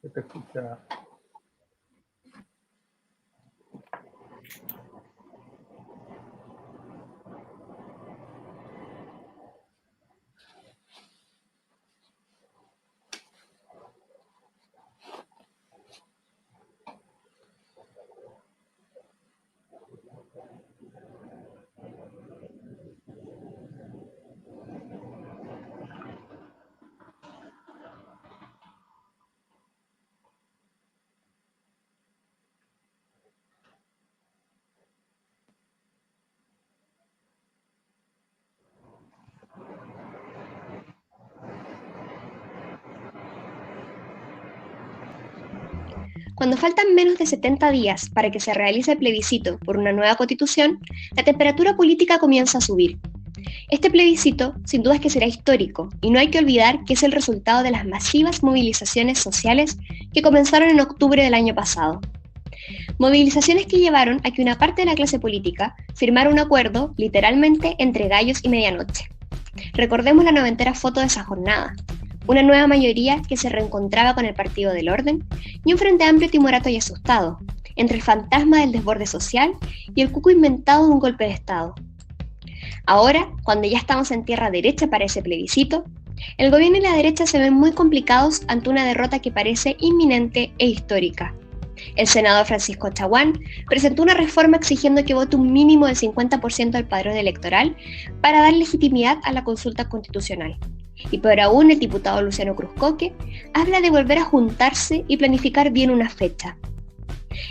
Se te escucha. Cuando faltan menos de 70 días para que se realice el plebiscito por una nueva constitución, la temperatura política comienza a subir. Este plebiscito, sin duda, es que será histórico, y no hay que olvidar que es el resultado de las masivas movilizaciones sociales que comenzaron en octubre del año pasado. Movilizaciones que llevaron a que una parte de la clase política firmara un acuerdo, literalmente, entre gallos y medianoche. Recordemos la noventera foto de esa jornada. Una nueva mayoría que se reencontraba con el Partido del Orden y un frente amplio timorato y asustado, entre el fantasma del desborde social y el cuco inventado de un golpe de Estado. Ahora, cuando ya estamos en tierra derecha para ese plebiscito, el gobierno y la derecha se ven muy complicados ante una derrota que parece inminente e histórica. El senador Francisco Chaguán presentó una reforma exigiendo que vote un mínimo del 50% del padrón electoral para dar legitimidad a la consulta constitucional. Y peor aún, el diputado Luciano Cruzcoque habla de volver a juntarse y planificar bien una fecha.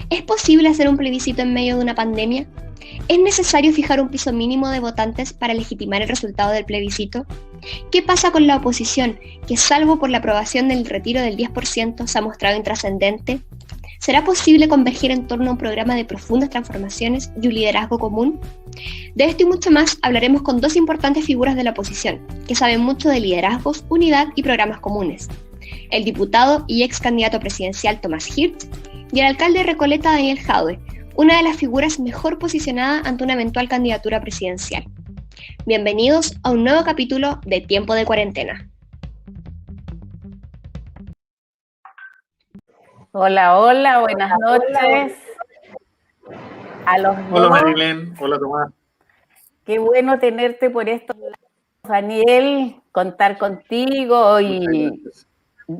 ¿Es posible hacer un plebiscito en medio de una pandemia? ¿Es necesario fijar un piso mínimo de votantes para legitimar el resultado del plebiscito? ¿Qué pasa con la oposición, que salvo por la aprobación del retiro del 10% se ha mostrado intrascendente? ¿Será posible converger en torno a un programa de profundas transformaciones y un liderazgo común? De esto y mucho más hablaremos con dos importantes figuras de la oposición, que saben mucho de liderazgos, unidad y programas comunes. El diputado y ex candidato presidencial Tomás Hirsch y el alcalde de Recoleta Daniel Jadue, una de las figuras mejor posicionadas ante una eventual candidatura presidencial. Bienvenidos a un nuevo capítulo de Tiempo de Cuarentena. Hola, hola, buenas noches. A los Hola dos. Marilén, hola Tomás. Qué bueno tenerte por estos lados, Daniel, contar contigo y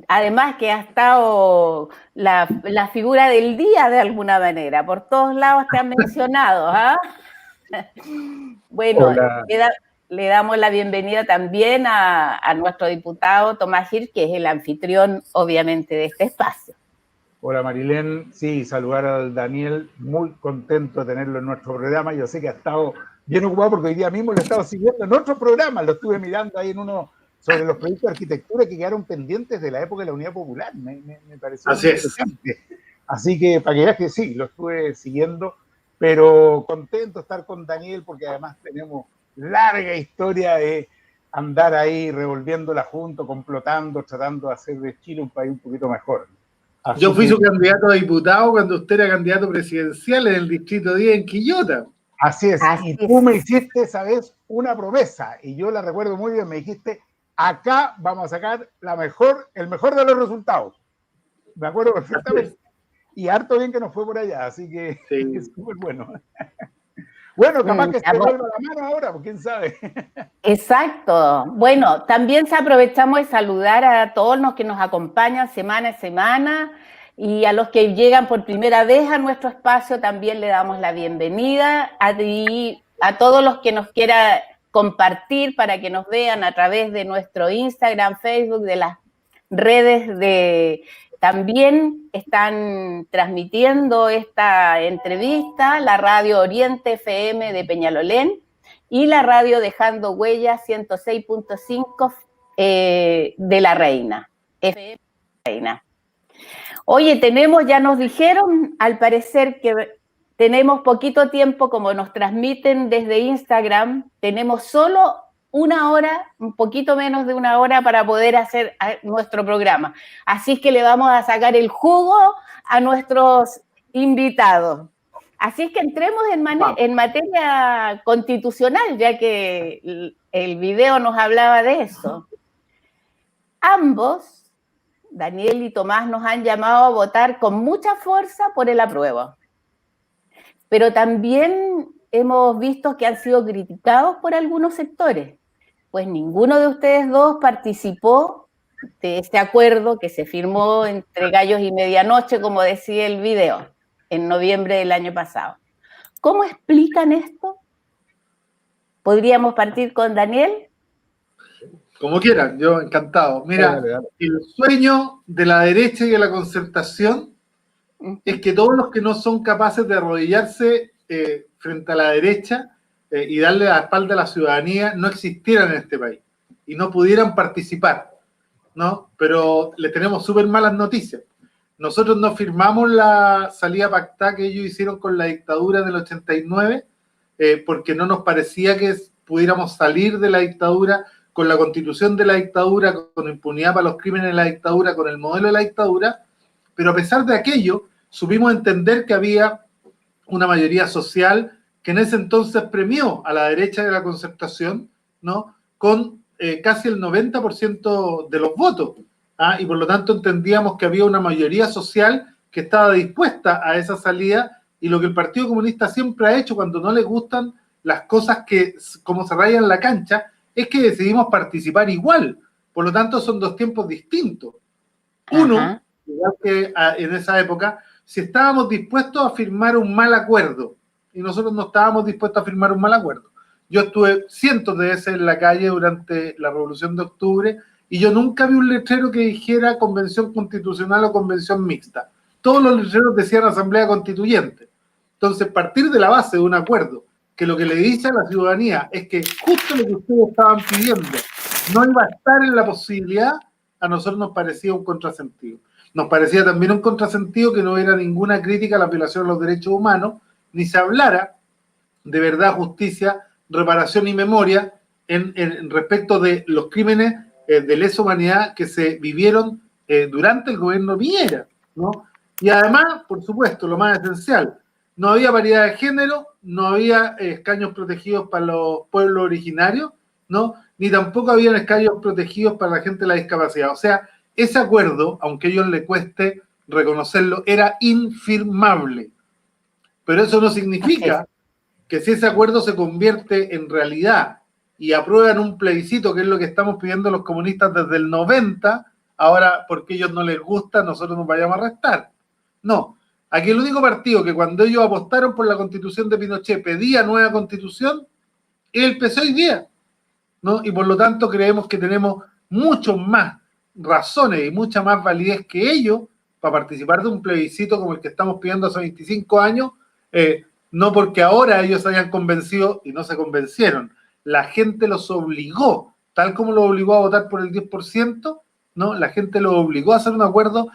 además que ha estado la figura del día de alguna manera. Por todos lados te han mencionado, ¿ah? Bueno, le damos la bienvenida también a nuestro diputado Tomás Hirsch, que es el anfitrión, obviamente, de este espacio. Hola Marilén, sí, saludar al Daniel, muy contento de tenerlo en nuestro programa. Yo sé que ha estado bien ocupado porque hoy día mismo lo he estado siguiendo en otro programa, lo estuve mirando ahí en uno sobre los proyectos de arquitectura que quedaron pendientes de la época de la Unidad Popular. Me pareció muy interesante. Así que para que veas que sí, lo estuve siguiendo, pero contento de estar con Daniel porque además tenemos larga historia de andar ahí revolviéndola juntos, complotando, tratando de hacer de Chile un país un poquito mejor. Así yo fui su candidato a diputado cuando usted era candidato presidencial en el Distrito 10 en Quillota. Así es, y tú me hiciste esa vez una promesa, y yo la recuerdo muy bien, me dijiste, acá vamos a sacar el mejor de los resultados. Me acuerdo perfectamente. Y harto bien que nos fue por allá, así que sí. Es súper bueno. Bueno, capaz que se vuelva la mano ahora, pues quién sabe. Exacto. Bueno, también aprovechamos de saludar a todos los que nos acompañan semana a semana y a los que llegan por primera vez a nuestro espacio también le damos la bienvenida. A todos los que nos quieran compartir para que nos vean a través de nuestro Instagram, Facebook, de las redes de... También están transmitiendo esta entrevista la Radio Oriente FM de Peñalolén y la radio Dejando Huella 106.5 de La Reina, FM Reina. Oye, ya nos dijeron, al parecer que tenemos poquito tiempo, como nos transmiten desde Instagram, tenemos solo una hora, un poquito menos de una hora para poder hacer nuestro programa. Así es que le vamos a sacar el jugo a nuestros invitados. Así es que entremos en materia constitucional, ya que el video nos hablaba de eso. Ambos Daniel y Tomás nos han llamado a votar con mucha fuerza por el apruebo. Pero también hemos visto que han sido criticados por algunos sectores, pues ninguno de ustedes dos participó de este acuerdo que se firmó entre gallos y medianoche, como decía el video, en noviembre del año pasado. ¿Cómo explican esto? ¿Podríamos partir con Daniel? Como quieran, yo encantado. Mira, Dale. el sueño de la derecha y de la concertación es que todos los que no son capaces de arrodillarse frente a la derecha y darle la espalda a la ciudadanía no existieran en este país y no pudieran participar, ¿no? Pero les tenemos súper malas noticias. Nosotros no firmamos la salida pactada que ellos hicieron con la dictadura del 89 porque no nos parecía que pudiéramos salir de la dictadura con la constitución de la dictadura, con impunidad para los crímenes de la dictadura, con el modelo de la dictadura, pero a pesar de aquello, supimos entender que había una mayoría social que en ese entonces premió a la derecha de la concertación, ¿no? Con casi el 90% de los votos, ¿ah? Y por lo tanto entendíamos que había una mayoría social que estaba dispuesta a esa salida, y lo que el Partido Comunista siempre ha hecho cuando no les gustan las cosas que como se rayan la cancha, es que decidimos participar igual. Por lo tanto, son dos tiempos distintos. Uno, igual que en esa época, si estábamos dispuestos a firmar un mal acuerdo, y nosotros no estábamos dispuestos a firmar un mal acuerdo. Yo estuve cientos de veces en la calle durante la Revolución de Octubre, y yo nunca vi un letrero que dijera convención constitucional o convención mixta. Todos los letreros decían asamblea constituyente. Entonces, partir de la base de un acuerdo, que lo que le dice a la ciudadanía es que justo lo que ustedes estaban pidiendo no iba a estar en la posibilidad, a nosotros nos parecía un contrasentido. Nos parecía también un contrasentido que no hubiera ninguna crítica a la violación de los derechos humanos, ni se hablara de verdad, justicia, reparación y memoria en respecto de los crímenes de lesa humanidad que se vivieron durante el gobierno Piñera, ¿no? Y además, por supuesto, lo más esencial, no había paridad de género, no había escaños protegidos para los pueblos originarios, ¿no? Ni tampoco había escaños protegidos para la gente de la discapacidad. O sea, ese acuerdo, aunque a ellos les cueste reconocerlo, era infirmable. Pero eso no significa que si ese acuerdo se convierte en realidad y aprueban un plebiscito, que es lo que estamos pidiendo los comunistas desde el 90, ahora porque a ellos no les gusta, nosotros nos vayamos a restar. No. Aquí el único partido que cuando ellos apostaron por la constitución de Pinochet pedía nueva constitución es el PSOE hoy día, ¿no? Y por lo tanto creemos que tenemos mucho más razones y mucha más validez que ellos para participar de un plebiscito como el que estamos pidiendo hace 25 años, no porque ahora ellos hayan convencido y no se convencieron. La gente los obligó, tal como los obligó a votar por el 10%, ¿no? La gente los obligó a hacer un acuerdo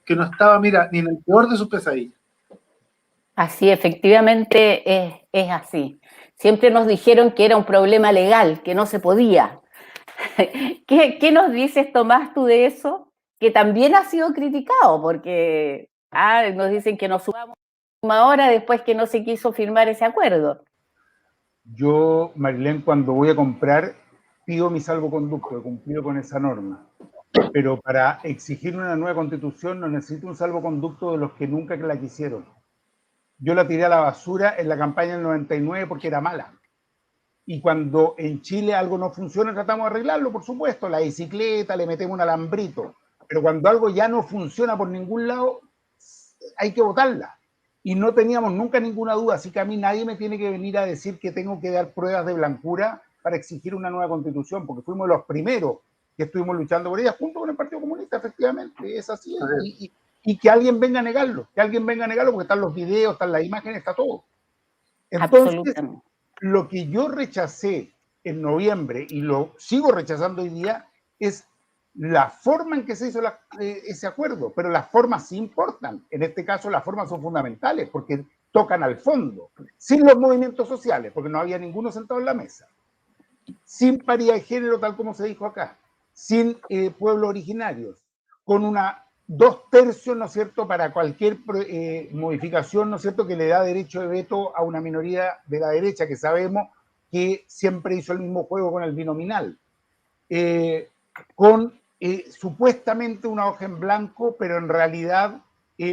que no estaba, mira, ni en el peor de sus pesadillas. Así, efectivamente es así. Siempre nos dijeron que era un problema legal, que no se podía. ¿Qué nos dices, Tomás, tú de eso? Que también ha sido criticado, porque nos dicen que nos sumamos ahora después que no se quiso firmar ese acuerdo. Yo, Marilén, cuando voy a comprar, pido mi salvoconducto, he cumplido con esa norma. Pero para exigir una nueva constitución no necesito un salvoconducto de los que nunca la quisieron. Yo la tiré a la basura en la campaña del 99 porque era mala. Y cuando en Chile algo no funciona, tratamos de arreglarlo, por supuesto. La bicicleta, le metemos un alambrito. Pero cuando algo ya no funciona por ningún lado, hay que votarla. Y no teníamos nunca ninguna duda. Así que a mí nadie me tiene que venir a decir que tengo que dar pruebas de blancura para exigir una nueva constitución, porque fuimos los primeros que estuvimos luchando por ella junto con el Partido Comunista, efectivamente. Es así. Y que alguien venga a negarlo. Que alguien venga a negarlo porque están los videos, están las imágenes, está todo. Entonces, lo que yo rechacé en noviembre y lo sigo rechazando hoy día es la forma en que se hizo ese acuerdo, pero las formas sí importan. En este caso las formas son fundamentales porque tocan al fondo, sin los movimientos sociales, porque no había ninguno sentado en la mesa, sin paridad de género tal como se dijo acá, sin pueblos originarios, con una 2/3, ¿no es cierto?, para cualquier modificación, ¿no es cierto?, que le da derecho de veto a una minoría de la derecha que sabemos que siempre hizo el mismo juego con el binominal, con supuestamente una hoja en blanco, pero en realidad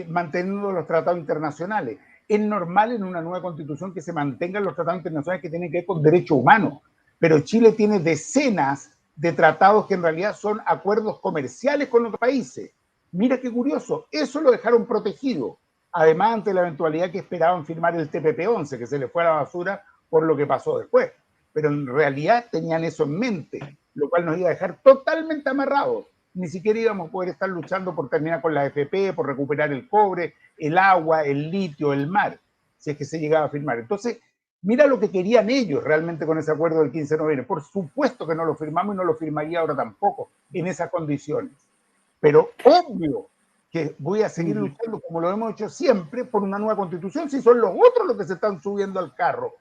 manteniendo los tratados internacionales. Es normal en una nueva constitución que se mantengan los tratados internacionales que tienen que ver con derechos humanos, pero Chile tiene decenas de tratados que en realidad son acuerdos comerciales con otros países. Mira qué curioso, eso lo dejaron protegido. Además, ante la eventualidad que esperaban firmar el TPP-11, que se les fue a la basura por lo que pasó después. Pero en realidad tenían eso en mente, lo cual nos iba a dejar totalmente amarrados. Ni siquiera íbamos a poder estar luchando por terminar con la AFP, por recuperar el cobre, el agua, el litio, el mar, si es que se llegaba a firmar. Entonces, mira lo que querían ellos realmente con ese acuerdo del 15 de noviembre. Por supuesto que no lo firmamos y no lo firmaría ahora tampoco, en esas condiciones. Pero obvio que voy a seguir luchando, como lo hemos hecho siempre, por una nueva constitución, si son los otros los que se están subiendo al carro.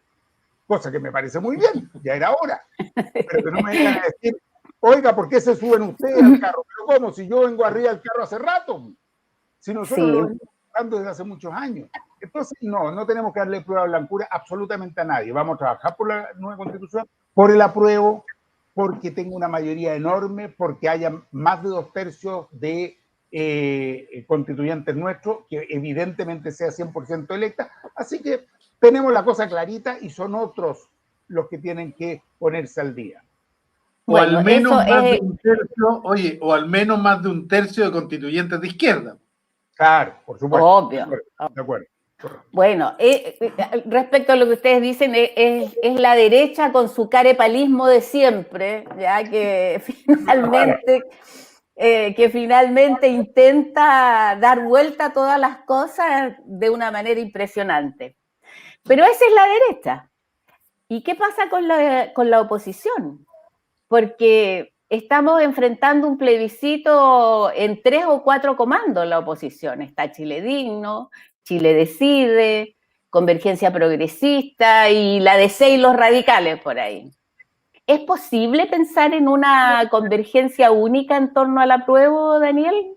Cosa que me parece muy bien, ya era hora. Pero que no me vengan a decir, oiga, ¿por qué se suben ustedes al carro? Pero ¿cómo? Si yo vengo arriba del carro hace rato. Si nosotros lo venimos buscando desde hace muchos años. Entonces, no tenemos que darle prueba de blancura absolutamente a nadie. Vamos a trabajar por la nueva constitución, por el apruebo, porque tenga una mayoría enorme, porque haya más de 2/3 de constituyentes nuestros, que evidentemente sea 100% electa. Así que tenemos la cosa clarita y son otros los que tienen que ponerse al día. O al menos más de un tercio, oye, o al menos más de un tercio de constituyentes de izquierda. Claro, por supuesto. Obvio. De acuerdo. Bueno, respecto a lo que ustedes dicen, es la derecha con su carepalismo de siempre, ya que finalmente intenta dar vuelta a todas las cosas de una manera impresionante. Pero esa es la derecha. ¿Y qué pasa con la oposición? Porque estamos enfrentando un plebiscito en 3 o 4 comandos la oposición. Está Chile Digno, Chile Decide, Convergencia Progresista y la DC y los radicales por ahí. ¿Es posible pensar en una convergencia única en torno al apruebo, Daniel?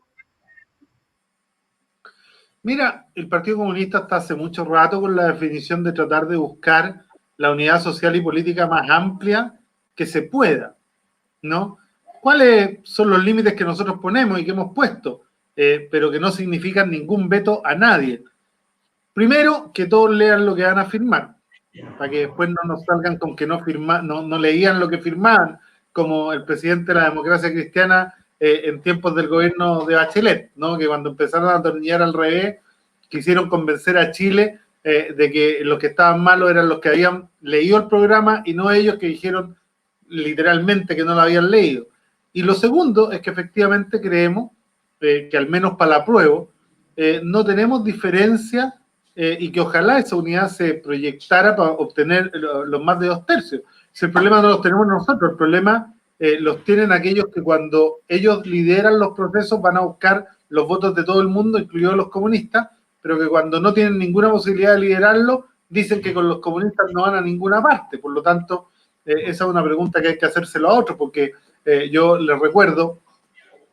Mira, el Partido Comunista está hace mucho rato con la definición de tratar de buscar la unidad social y política más amplia que se pueda, ¿no? ¿Cuáles son los límites que nosotros ponemos y que hemos puesto? Pero que no significan ningún veto a nadie. Primero, que todos lean lo que van a firmar, para que después no nos salgan con que no leían lo que firmaban, como el presidente de la democracia cristiana en tiempos del gobierno de Bachelet, ¿no? Que cuando empezaron a atornillar al revés, quisieron convencer a Chile de que los que estaban malos eran los que habían leído el programa y no ellos que dijeron literalmente que no lo habían leído. Y lo segundo es que efectivamente creemos que al menos para el apruebo no tenemos diferencia y que ojalá esa unidad se proyectara para obtener los más de 2/3. Si el problema no los tenemos nosotros, el problema los tienen aquellos que cuando ellos lideran los procesos van a buscar los votos de todo el mundo, incluidos los comunistas, pero que cuando no tienen ninguna posibilidad de liderarlo, dicen que con los comunistas no van a ninguna parte. Por lo tanto, esa es una pregunta que hay que hacérselo a otros, porque yo les recuerdo,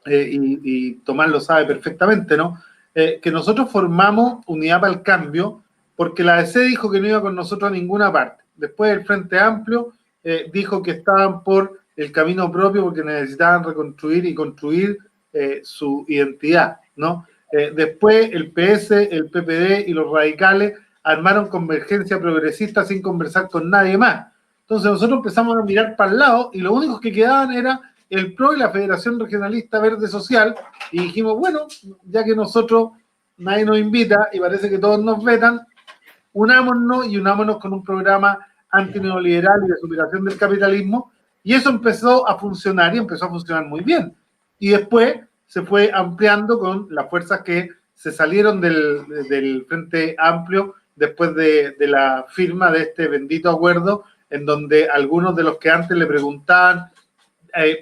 y Tomás lo sabe perfectamente, ¿no? Que nosotros formamos Unidad para el Cambio porque la DC dijo que no iba con nosotros a ninguna parte. Después el Frente Amplio dijo que estaban por el camino propio porque necesitaban reconstruir y construir su identidad, ¿no? Después el PS, el PPD y los radicales armaron Convergencia Progresista sin conversar con nadie más. Entonces nosotros empezamos a mirar para el lado y lo único que quedaban era el PRO y la Federación Regionalista Verde Social, y dijimos, bueno, ya que nosotros nadie nos invita y parece que todos nos vetan, unámonos con un programa antineoliberal y de superación del capitalismo, y eso empezó a funcionar y empezó a funcionar muy bien. Y después se fue ampliando con las fuerzas que se salieron del Frente Amplio después de la firma de este bendito acuerdo, en donde algunos de los que antes le preguntaban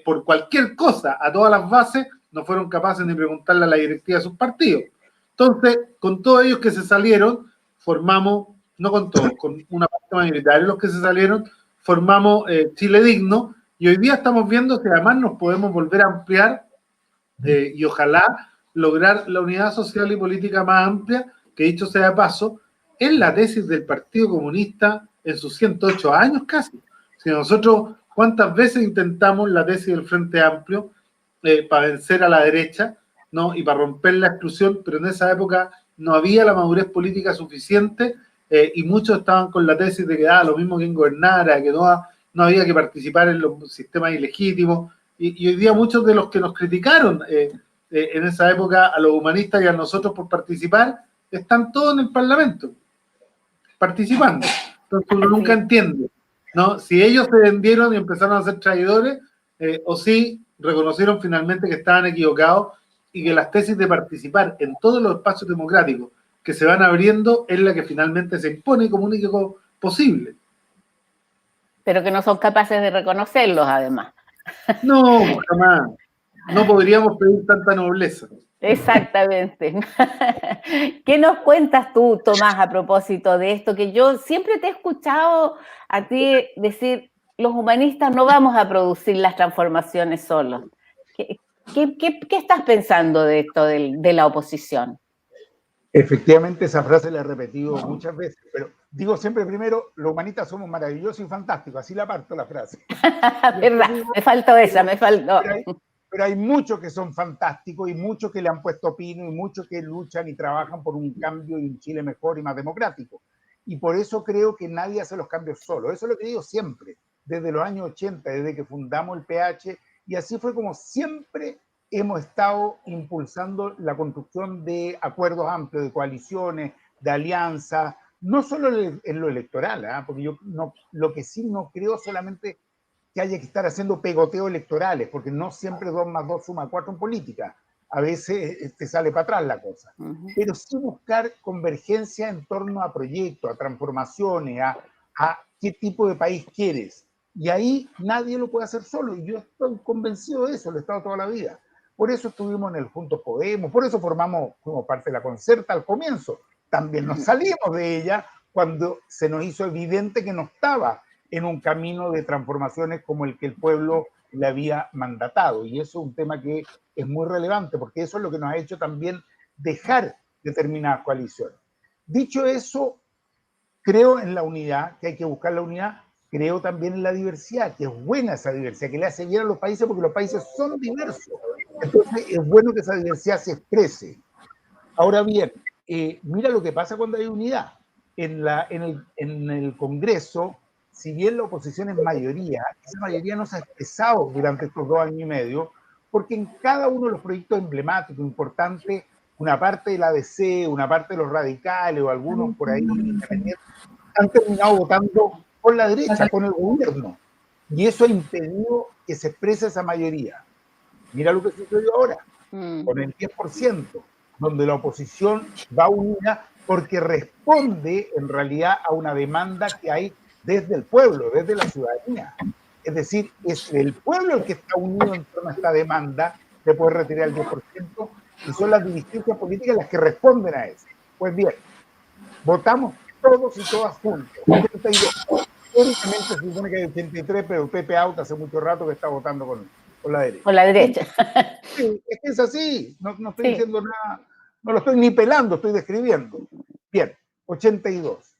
por cualquier cosa a todas las bases, no fueron capaces ni preguntarle a la directiva de sus partidos. Entonces, con todos ellos que se salieron, formamos, no con todos, con una parte mayoritaria de los que se salieron, formamos Chile Digno, y hoy día estamos viendo que además nos podemos volver a ampliar y ojalá lograr la unidad social y política más amplia, que dicho sea de paso, es la tesis del Partido Comunista en sus 108 años casi. Si nosotros, ¿cuántas veces intentamos la tesis del Frente Amplio? para vencer a la derecha, ¿no? Y para romper la exclusión, pero en esa época no había la madurez política suficiente y muchos estaban con la tesis de que lo mismo quien gobernara, que no había que participar en los sistemas ilegítimos. Y hoy día muchos de los que nos criticaron en esa época a los humanistas y a nosotros por participar, están todos en el Parlamento, participando. Entonces uno nunca entiende, ¿no? Si ellos se vendieron y empezaron a ser traidores, o si reconocieron finalmente que estaban equivocados y que las tesis de participar en todos los espacios democráticos que se van abriendo es la que finalmente se impone como único posible. Pero que no son capaces de reconocerlos, además. No, jamás. No podríamos pedir tanta nobleza. Exactamente. ¿Qué nos cuentas tú, Tomás, a propósito de esto? Que yo siempre te he escuchado a ti decir, los humanistas no vamos a producir las transformaciones solos. ¿Qué estás pensando de esto de la oposición? Efectivamente, esa frase la he repetido muchas veces, pero digo siempre primero, los humanistas somos maravillosos y fantásticos, así la parto la frase. ¿Verdad? Me faltó esa, me faltó. Pero hay muchos que son fantásticos y muchos que le han puesto pino y muchos que luchan y trabajan por un cambio y un Chile mejor y más democrático. Y por eso creo que nadie hace los cambios solo. Eso es lo que digo siempre, desde los años 80, desde que fundamos el PH, y así fue como siempre hemos estado impulsando la construcción de acuerdos amplios, de coaliciones, de alianzas, no solo en lo electoral, porque yo lo que sí no creo solamente que haya que estar haciendo pegoteos electorales, porque no siempre 2 más 2 suma 4 en política. A veces te sale para atrás la cosa. Pero sí buscar convergencia en torno a proyectos, a transformaciones, a qué tipo de país quieres. Y ahí nadie lo puede hacer solo. Y yo estoy convencido de eso, lo he estado toda la vida. Por eso estuvimos en el Juntos Podemos, por eso fuimos parte de la Concerta al comienzo. También nos salimos de ella cuando se nos hizo evidente que no estaba en un camino de transformaciones como el que el pueblo le había mandatado. Y eso es un tema que es muy relevante, porque eso es lo que nos ha hecho también dejar determinadas coaliciones. Dicho eso, creo en la unidad, que hay que buscar la unidad, creo también en la diversidad, que es buena esa diversidad, que le hace bien a los países porque los países son diversos. Entonces es bueno que esa diversidad se exprese. Ahora bien, mira lo que pasa cuando hay unidad. En el Congreso, si bien la oposición es mayoría, esa mayoría no se ha expresado durante estos 2 años y medio, porque en cada uno de los proyectos emblemáticos, importantes, una parte del ABC, una parte de los radicales o algunos por ahí independientes, han terminado votando con la derecha, con el gobierno. Y eso ha impedido que se exprese esa mayoría. Mira lo que sucedió ahora, con el 10%, donde la oposición va unida porque responde en realidad a una demanda que hay desde el pueblo, desde la ciudadanía. Es decir, es el pueblo el que está unido en torno a esta demanda de poder retirar el 10%, y son las dirigencias políticas las que responden a eso. Pues bien, votamos todos y todas juntos. Teóricamente se supone que hay 83, pero Pepe Out hace mucho rato que está votando con la derecha. Con la derecha. Sí, es que es así, no estoy diciendo nada, no lo estoy ni pelando, estoy describiendo. Bien, 82.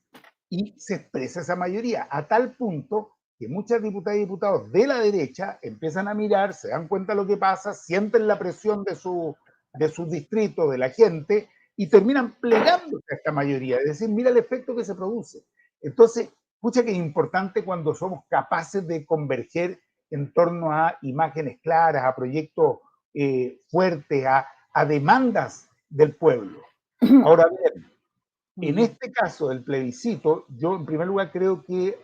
Y se expresa esa mayoría a tal punto que muchas diputadas y diputados de la derecha empiezan a mirar, se dan cuenta de lo que pasa, sienten la presión de su distrito, de la gente, y terminan plegándose a esta mayoría. Es decir, mira el efecto que se produce. Entonces, escucha que es importante cuando somos capaces de converger en torno a imágenes claras, a proyectos fuertes, a demandas del pueblo. Ahora bien, en este caso del plebiscito, yo en primer lugar creo que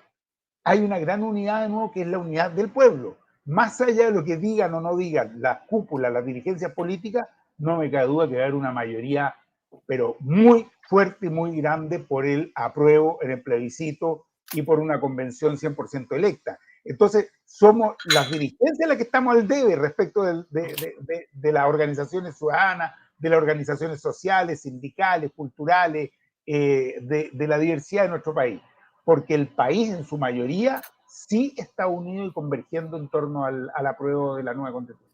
hay una gran unidad de nuevo, que es la unidad del pueblo. Más allá de lo que digan o no digan las cúpulas, las dirigencias políticas, no me cabe duda que va a haber una mayoría, pero muy fuerte y muy grande por el apruebo en el plebiscito y por una convención 100% electa. Entonces, somos las dirigencias las que estamos al debe respecto de las organizaciones ciudadanas, de las organizaciones sociales, sindicales, culturales, de la diversidad de nuestro país. Porque el país en su mayoría sí está unido y convergiendo en torno al apruebo de la nueva Constitución.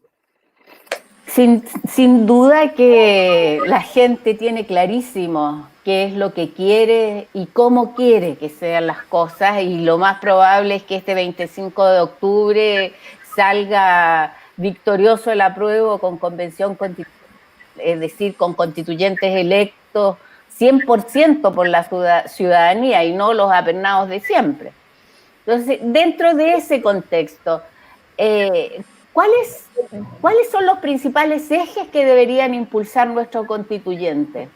Sin duda que la gente tiene clarísimo qué es lo que quiere y cómo quiere que sean las cosas, y lo más probable es que este 25 de octubre salga victorioso el apruebo con convención constitucional, es decir, con constituyentes electos 100% por la ciudadanía y no los apernados de siempre. Entonces, dentro de ese contexto, ¿cuáles son los principales ejes que deberían impulsar nuestro constituyente?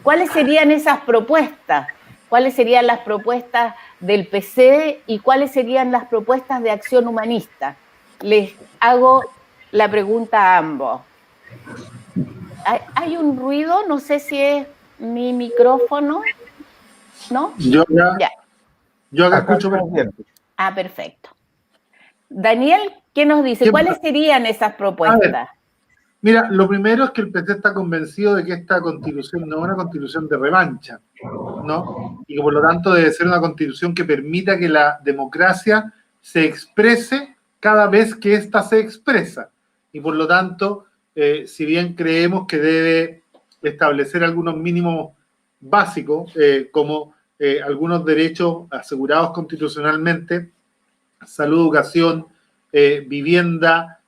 ¿Cuáles serían esas propuestas? ¿Cuáles serían las propuestas del PC y cuáles serían las propuestas de Acción Humanista? Les hago la pregunta a ambos. ¿Hay un ruido? No sé si es mi micrófono, ¿no? Yo acá escucho bien. Ah, perfecto. Daniel, ¿qué nos dice? ¿Cuáles serían esas propuestas? Mira, lo primero es que el PC está convencido de que esta constitución no es una constitución de revancha, ¿no? Y que por lo tanto debe ser una constitución que permita que la democracia se exprese cada vez que ésta se expresa. Y por lo tanto, si bien creemos que debe establecer algunos mínimos básicos, como algunos derechos asegurados constitucionalmente, salud, educación, vivienda,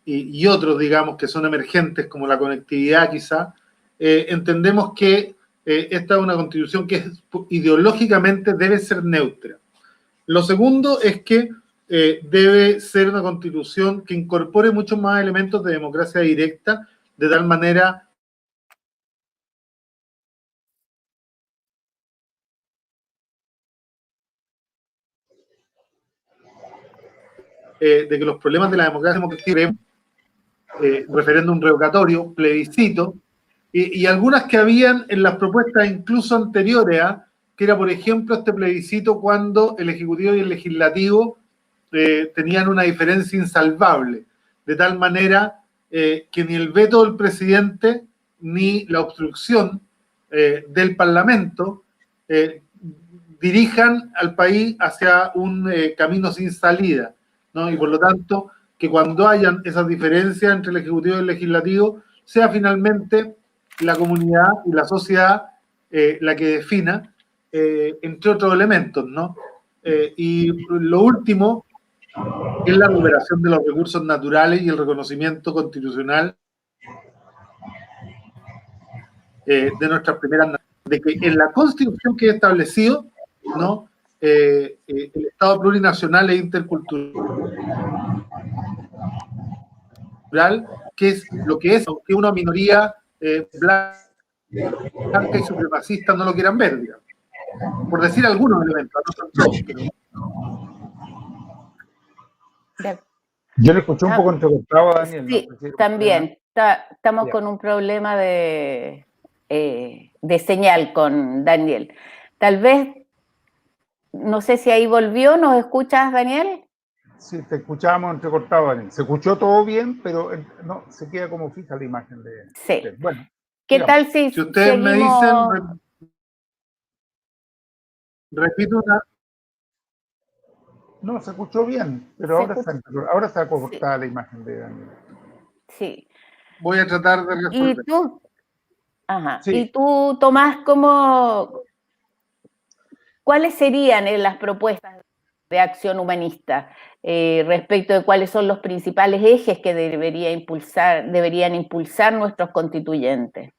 y otros, digamos, que son emergentes, como la conectividad quizá, entendemos que esta es una constitución que ideológicamente debe ser neutra. Lo segundo es que debe ser una constitución que incorpore muchos más elementos de democracia directa, de tal manera de que los problemas de la democracia referéndum revocatorio, plebiscito, y algunas que habían en las propuestas incluso anteriores, que era, por ejemplo, este plebiscito cuando el Ejecutivo y el Legislativo tenían una diferencia insalvable, de tal manera que ni el veto del presidente ni la obstrucción del Parlamento dirijan al país hacia un camino sin salida, ¿no? Y por lo tanto, que cuando hayan esas diferencias entre el Ejecutivo y el Legislativo, sea finalmente la comunidad y la sociedad la que defina, entre otros elementos, ¿no? Y lo último es la recuperación de los recursos naturales y el reconocimiento constitucional de nuestras primeras naciones, de que en la Constitución que he establecido, ¿no? El Estado plurinacional e intercultural, que es lo que es, aunque una minoría blanca y supremacista no lo quieran ver, digamos. Por decir algunos elementos, no son todos, pero... Yo le escuché un poco entrecortado a Daniel. Sí, no sé si también. Estamos con un problema de señal con Daniel. Tal vez, no sé si ahí volvió, ¿nos escuchas, Daniel? Sí, te escuchábamos entrecortado, Daniel. Se escuchó todo bien, pero no, se queda como fija la imagen de... Sí. Bueno, ¿Qué digamos, tal si ustedes seguimos... me dicen... Repito una... No, se escuchó bien, pero ahora está cortada la imagen de Daniel. Sí. Voy a tratar de resolver. ¿Y tú? Ajá. Sí. ¿Y tú, Tomás, cuáles serían las propuestas de Acción Humanista respecto de cuáles son los principales ejes que deberían impulsar nuestros constituyentes?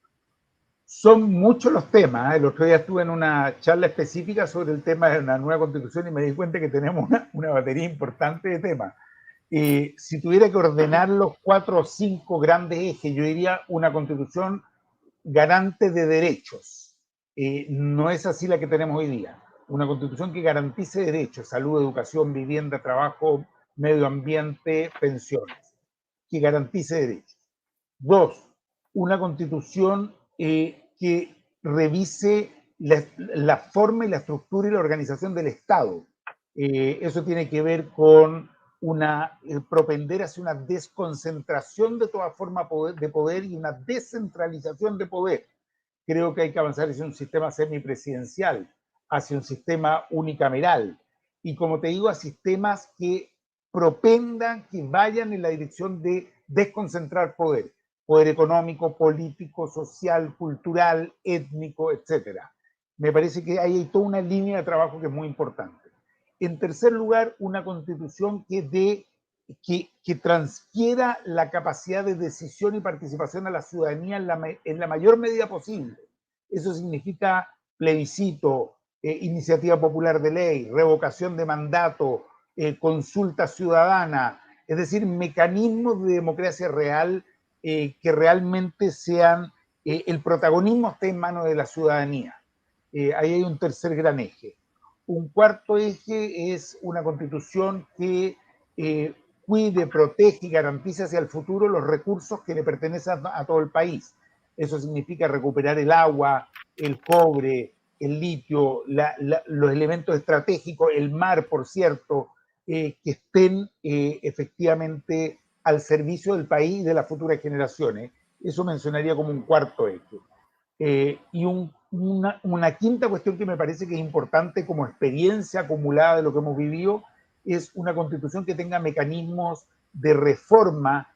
Son muchos los temas. El otro día estuve en una charla específica sobre el tema de una nueva constitución y me di cuenta que tenemos una batería importante de temas. Si tuviera que ordenar los 4 o 5 grandes ejes, yo diría una constitución garante de derechos. No es así la que tenemos hoy día. Una constitución que garantice derechos, salud, educación, vivienda, trabajo, medio ambiente, pensiones. Que garantice derechos. 2, una constitución que revise la forma y la estructura y la organización del Estado. Eso tiene que ver con propender hacia una desconcentración de toda forma de poder y una descentralización de poder. Creo que hay que avanzar hacia un sistema semipresidencial, hacia un sistema unicameral y, como te digo, a sistemas que propendan, que vayan en la dirección de desconcentrar poder económico, político, social, cultural, étnico, etc. Me parece que hay toda una línea de trabajo que es muy importante. En tercer lugar, una constitución que dé que transfiera la capacidad de decisión y participación a la ciudadanía en la mayor medida posible. Eso significa plebiscito, iniciativa popular de ley, revocación de mandato, consulta ciudadana, es decir, mecanismos de democracia real que realmente sean, el protagonismo esté en manos de la ciudadanía. Ahí hay un tercer gran eje. Un cuarto eje es una constitución que cuide, protege y garantice hacia el futuro los recursos que le pertenecen a todo el país. Eso significa recuperar el agua, el cobre, el litio, los elementos estratégicos, el mar, por cierto, que estén efectivamente al servicio del país y de las futuras generaciones. Eso mencionaría como un cuarto eje. Y una quinta cuestión que me parece que es importante como experiencia acumulada de lo que hemos vivido es una constitución que tenga mecanismos de reforma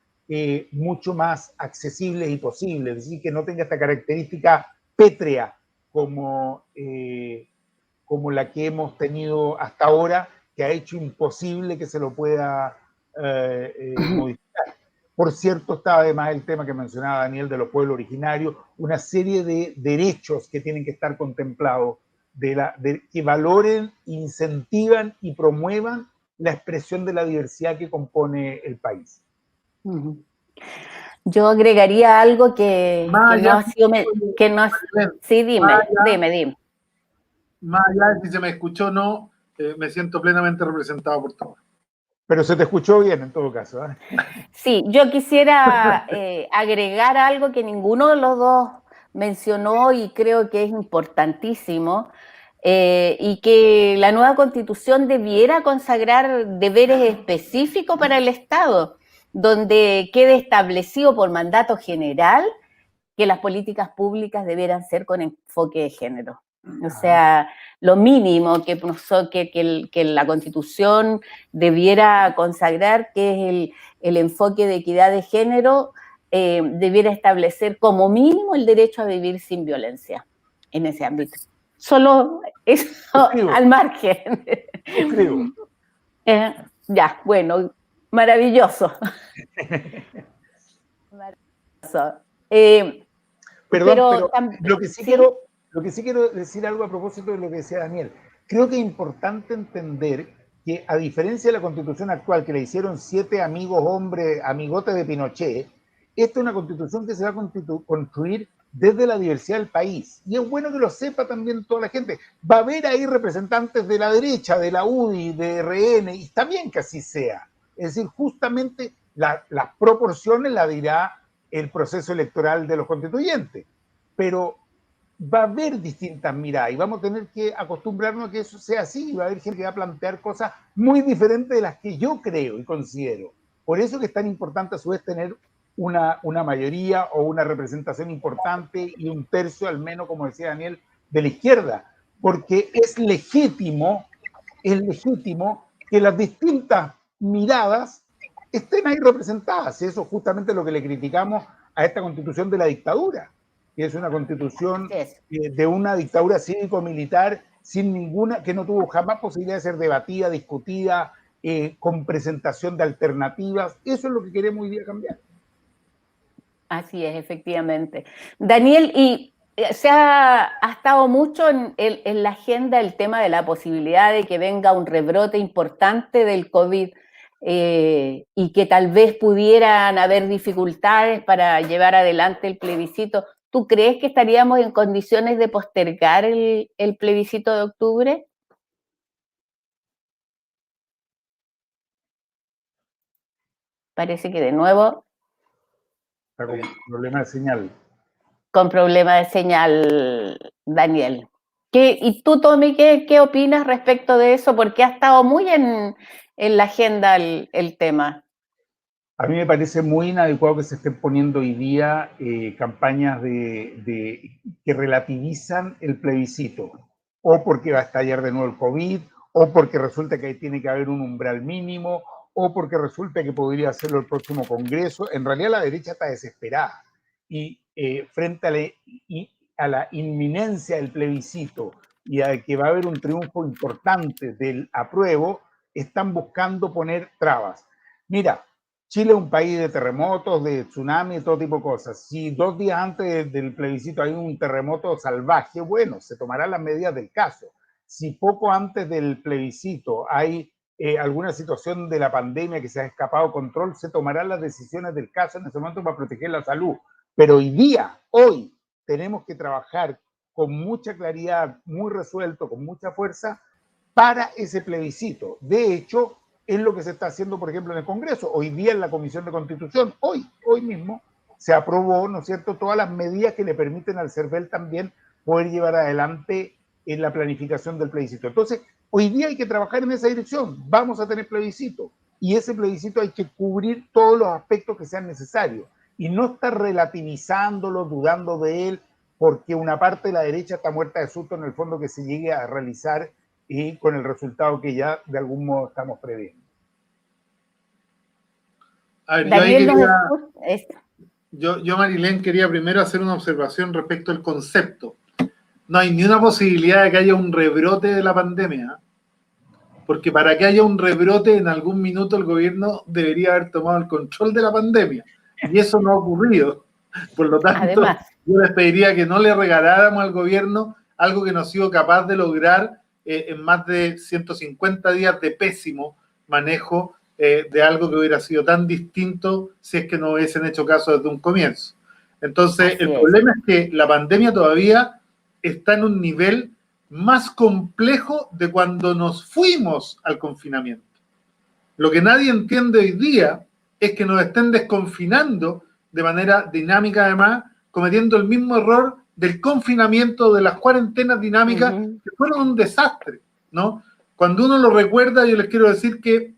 mucho más accesibles y posibles, es decir, que no tenga esta característica pétrea como la que hemos tenido hasta ahora, que ha hecho imposible que se lo pueda modificar. Por cierto, está además el tema que mencionaba Daniel de los pueblos originarios, una serie de derechos que tienen que estar contemplados, que valoren, incentivan y promuevan la expresión de la diversidad que compone el país. Yo agregaría algo que no ha sido... Sí, dime. Más allá de si se me escuchó o no, me siento plenamente representado por todos. Pero se te escuchó bien en todo caso, ¿eh? Sí, yo quisiera agregar algo que ninguno de los dos mencionó y creo que es importantísimo, y que la nueva Constitución debiera consagrar deberes específicos para el Estado, donde quede establecido por mandato general que las políticas públicas debieran ser con enfoque de género. O sea, lo mínimo que la Constitución debiera consagrar, que es el enfoque de equidad de género, debiera establecer como mínimo el derecho a vivir sin violencia en ese ámbito. Solo eso al margen. Ya, bueno, maravilloso. Maravilloso. Pero lo que sí quiero decir algo a propósito de lo que decía Daniel. Creo que es importante entender que, a diferencia de la Constitución actual, que le hicieron 7 amigos hombres, amigotes de Pinochet, esta es una Constitución que se va a construir desde la diversidad del país. Y es bueno que lo sepa también toda la gente. Va a haber ahí representantes de la derecha, de la UDI, de RN, y está bien que así sea. Es decir, justamente las proporciones las dirá el proceso electoral de los constituyentes. Pero va a haber distintas miradas y vamos a tener que acostumbrarnos a que eso sea así, y va a haber gente que va a plantear cosas muy diferentes de las que yo creo y considero. Por eso que es tan importante a su vez tener una mayoría o una representación importante y un tercio al menos, como decía Daniel, de la izquierda, porque es legítimo que las distintas miradas estén ahí representadas. Eso es justamente lo que le criticamos a esta constitución de la dictadura, que es una constitución de una dictadura cívico-militar sin ninguna, que no tuvo jamás posibilidad de ser debatida, discutida, con presentación de alternativas. Eso es lo que queremos hoy día cambiar. Así es, efectivamente. Daniel, y se ha estado mucho en la agenda el tema de la posibilidad de que venga un rebrote importante del COVID, y que tal vez pudieran haber dificultades para llevar adelante el plebiscito. ¿Tú crees que estaríamos en condiciones de postergar el plebiscito de octubre? Parece que de nuevo... Está con problema de señal. Con problema de señal, Daniel. ¿Y tú, Tommy, qué opinas respecto de eso? Porque ha estado muy en la agenda el tema. A mí me parece muy inadecuado que se estén poniendo hoy día campañas que relativizan el plebiscito, o porque va a estallar de nuevo el COVID, o porque resulta que tiene que haber un umbral mínimo, o porque resulta que podría hacerlo el próximo Congreso. En realidad la derecha está desesperada y frente a la inminencia del plebiscito y a que va a haber un triunfo importante del apruebo, están buscando poner trabas. Mira, Chile es un país de terremotos, de tsunami, de todo tipo de cosas. Si 2 días antes del plebiscito hay un terremoto salvaje, bueno, se tomarán las medidas del caso. Si poco antes del plebiscito hay alguna situación de la pandemia que se ha escapado de control, se tomarán las decisiones del caso en ese momento para proteger la salud. Pero hoy día, hoy, tenemos que trabajar con mucha claridad, muy resuelto, con mucha fuerza, para ese plebiscito. De hecho, es lo que se está haciendo, por ejemplo, en el Congreso. Hoy día en la Comisión de Constitución, hoy mismo, se aprobó, ¿no es cierto?, todas las medidas que le permiten al CERVEL también poder llevar adelante en la planificación del plebiscito. Entonces, hoy día hay que trabajar en esa dirección. Vamos a tener plebiscito. Y ese plebiscito hay que cubrir todos los aspectos que sean necesarios. Y no estar relativizándolo, dudando de él, porque una parte de la derecha está muerta de susto en el fondo que se llegue a realizar y con el resultado que ya de algún modo estamos previendo. A ver, yo, Marilén, quería primero hacer una observación respecto al concepto. No hay ni una posibilidad de que haya un rebrote de la pandemia, porque para que haya un rebrote en algún minuto el gobierno debería haber tomado el control de la pandemia, y eso no ha ocurrido. Por lo tanto, además, yo les pediría que no le regaláramos al gobierno algo que no ha sido capaz de lograr en más de 150 días de pésimo manejo de algo que hubiera sido tan distinto si es que no hubiesen hecho caso desde un comienzo. Entonces, el problema es que la pandemia todavía está en un nivel más complejo de cuando nos fuimos al confinamiento. Lo que nadie entiende hoy día es que nos estén desconfinando de manera dinámica, además, cometiendo el mismo error del confinamiento, de las cuarentenas dinámicas, que fueron un desastre, ¿no? Cuando uno lo recuerda, yo les quiero decir que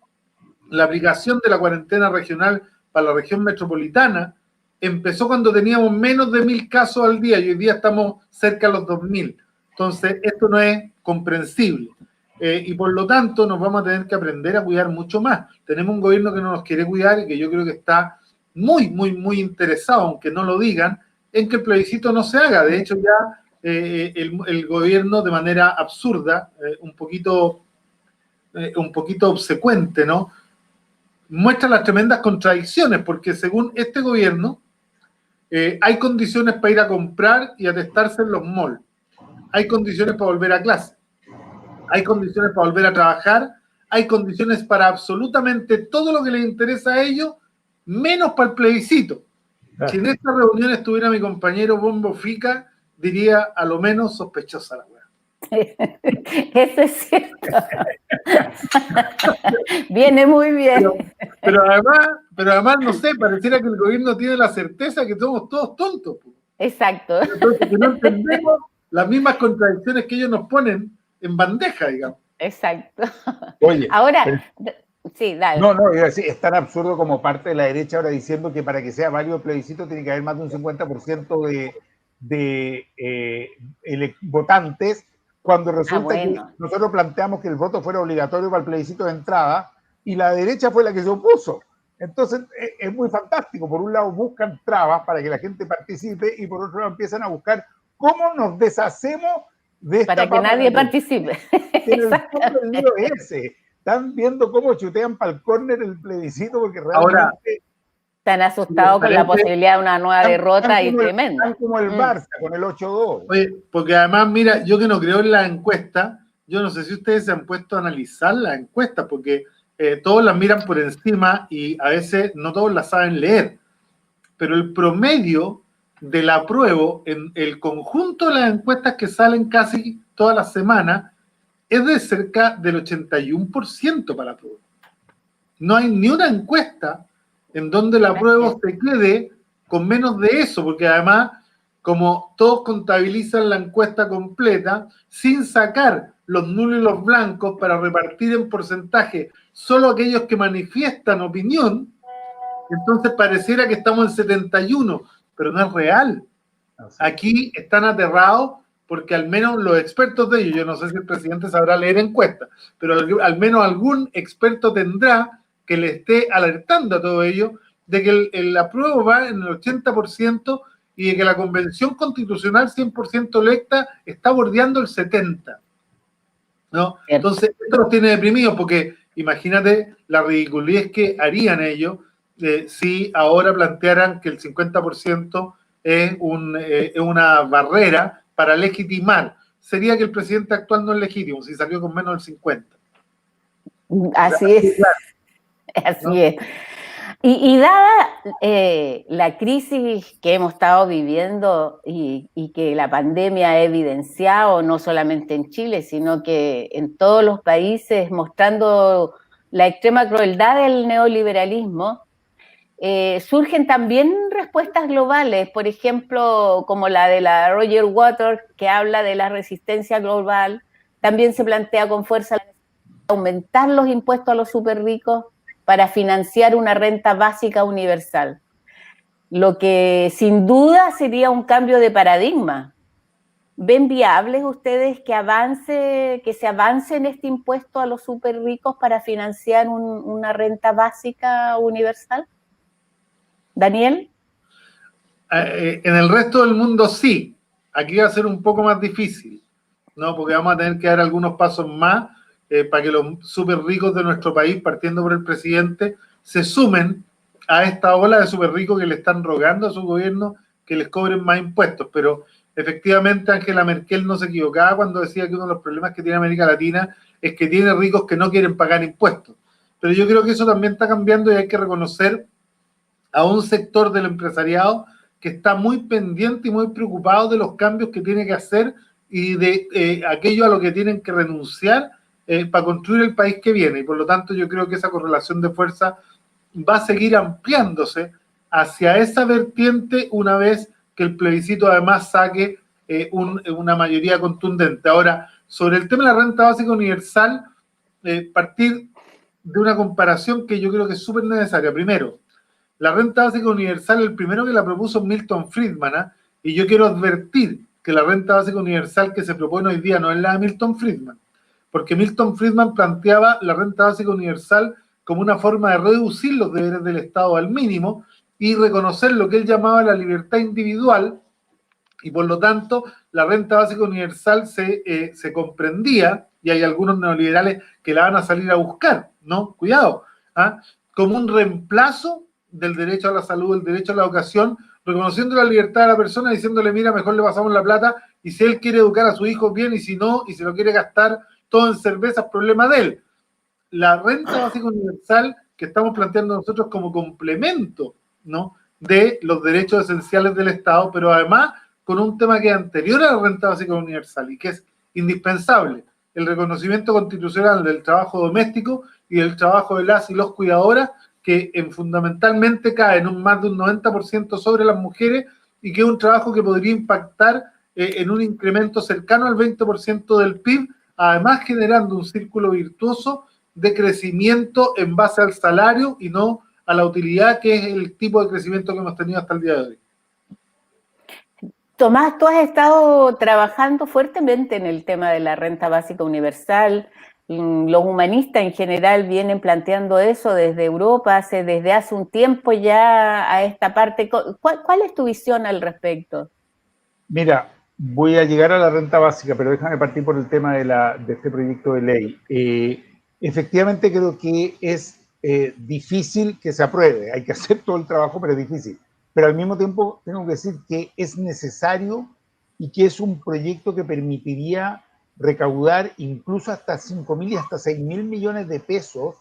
la aplicación de la cuarentena regional para la región metropolitana empezó cuando teníamos menos de 1.000 casos al día, y hoy día estamos cerca de los 2.000. Entonces, esto no es comprensible. Y por lo tanto, nos vamos a tener que aprender a cuidar mucho más. Tenemos un gobierno que no nos quiere cuidar y que yo creo que está muy, muy, muy interesado, aunque no lo digan, en que el plebiscito no se haga. De hecho, ya el gobierno, de manera absurda, un poquito obsecuente, ¿no?, muestra las tremendas contradicciones, porque según este gobierno, hay condiciones para ir a comprar y a testarse en los malls. Hay condiciones para volver a clase. Hay condiciones para volver a trabajar. Hay condiciones para absolutamente todo lo que les interesa a ellos, menos para el plebiscito. Si en esta reunión estuviera mi compañero Bombo Fica, diría a lo menos sospechosa la weá. Eso es cierto. Viene muy bien. Pero además, no sé, pareciera que el gobierno tiene la certeza que somos todos tontos. Exacto. Entonces, que no entendemos las mismas contradicciones que ellos nos ponen en bandeja, digamos. Exacto. Oye, ahora, sí, dale. No, es tan absurdo como parte de la derecha ahora diciendo que para que sea válido el plebiscito tiene que haber más de un 50% de votantes, cuando resulta que nosotros planteamos que el voto fuera obligatorio para el plebiscito de entrada y la derecha fue la que se opuso. Entonces es muy fantástico. Por un lado buscan trabas para que la gente participe y por otro lado empiezan a buscar cómo nos deshacemos de esta para que nadie participe. En el fondo el lío es ese. Están viendo cómo chutean para el córner el plebiscito porque realmente... Ahora, están asustados con la posibilidad de una nueva derrota y tremenda. Están como el Barça con el 8-2. Oye, porque además, mira, yo que no creo en la encuesta, yo no sé si ustedes se han puesto a analizar las encuestas, porque todos las miran por encima y a veces no todos las saben leer. Pero el promedio del apruebo en el conjunto de las encuestas que salen casi todas las semanas es de cerca del 81% para apruebo. No hay ni una encuesta en donde el apruebo se quede con menos de eso, porque además, como todos contabilizan la encuesta completa, sin sacar los nulos y los blancos para repartir en porcentaje solo aquellos que manifiestan opinión, entonces pareciera que estamos en 71, pero no es real. Aquí están aterrados porque al menos los expertos de ellos, yo no sé si el presidente sabrá leer encuestas, pero al menos algún experto tendrá que le esté alertando a todo ello de que el apruebo va en el 80% y de que la convención constitucional 100% electa está bordeando el 70%. ¿No? Entonces, esto nos tiene deprimidos porque imagínate la ridiculez que harían ellos si ahora plantearan que el 50% es una barrera para legitimar. Sería que el presidente actual no es legítimo si salió con menos del 50%. Así es, así ¿no? es. Y dada la crisis que hemos estado viviendo y que la pandemia ha evidenciado, no solamente en Chile, sino que en todos los países, mostrando la extrema crueldad del neoliberalismo, surgen también respuestas globales, por ejemplo, como la de la Roger Waters, que habla de la resistencia global. También se plantea con fuerza la necesidad de aumentar los impuestos a los súper ricos para financiar una renta básica universal, lo que sin duda sería un cambio de paradigma. ¿Ven viables ustedes que se avance en este impuesto a los súper ricos para financiar una renta básica universal? ¿Daniel? En el resto del mundo sí, aquí va a ser un poco más difícil, ¿no? Porque vamos a tener que dar algunos pasos más para que los súper ricos de nuestro país, partiendo por el presidente, se sumen a esta ola de súper ricos que le están rogando a su gobierno que les cobren más impuestos. Pero efectivamente Angela Merkel no se equivocaba cuando decía que uno de los problemas que tiene América Latina es que tiene ricos que no quieren pagar impuestos. Pero yo creo que eso también está cambiando y hay que reconocer a un sector del empresariado que está muy pendiente y muy preocupado de los cambios que tiene que hacer y de aquello a lo que tienen que renunciar para construir el país que viene. Y por lo tanto yo creo que esa correlación de fuerza va a seguir ampliándose hacia esa vertiente una vez que el plebiscito además saque una mayoría contundente. Ahora, sobre el tema de la renta básica universal, partir de una comparación que yo creo que es súper necesaria. Primero, la renta básica universal, el primero que la propuso Milton Friedman, ¿eh? Y yo quiero advertir que la renta básica universal que se propone hoy día no es la de Milton Friedman, porque Milton Friedman planteaba la renta básica universal como una forma de reducir los deberes del Estado al mínimo y reconocer lo que él llamaba la libertad individual, y por lo tanto la renta básica universal se comprendía, y hay algunos neoliberales que la van a salir a buscar, ¿no? Cuidado, ¿eh? Como un reemplazo del derecho a la salud, del derecho a la educación, reconociendo la libertad de la persona, diciéndole, mira, mejor le pasamos la plata, y si él quiere educar a su hijo bien, y si no, y se lo quiere gastar todo en cervezas, problema de él. La renta básica universal que estamos planteando nosotros como complemento, ¿no?, de los derechos esenciales del Estado, pero además con un tema que es anterior a la renta básica universal y que es indispensable, el reconocimiento constitucional del trabajo doméstico y del trabajo de las y los cuidadoras, que fundamentalmente cae en más de un 90% sobre las mujeres y que es un trabajo que podría impactar en un incremento cercano al 20% del PIB, además generando un círculo virtuoso de crecimiento en base al salario y no a la utilidad, que es el tipo de crecimiento que hemos tenido hasta el día de hoy. Tomás, tú has estado trabajando fuertemente en el tema de la renta básica universal. Los humanistas en general vienen planteando eso desde Europa, desde hace un tiempo ya a esta parte. ¿Cuál es tu visión al respecto? Mira, voy a llegar a la renta básica, pero déjame partir por el tema de este proyecto de ley. Efectivamente creo que es difícil que se apruebe, hay que hacer todo el trabajo, pero es difícil. Pero al mismo tiempo tengo que decir que es necesario y que es un proyecto que permitiría recaudar incluso hasta 5.000 y hasta 6.000 millones de pesos,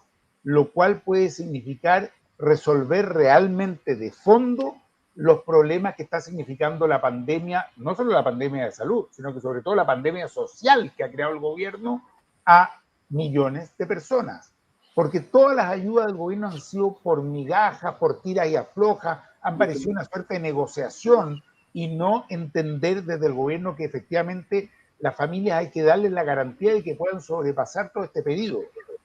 lo cual puede significar resolver realmente de fondo los problemas que está significando la pandemia, no solo la pandemia de salud, sino que sobre todo la pandemia social que ha creado el gobierno a millones de personas. Porque todas las ayudas del gobierno han sido por migajas, por tiras y aflojas, han parecido una suerte de negociación y no entender desde el gobierno que efectivamente las familias hay que darles la garantía de que puedan sobrepasar todo este pedido.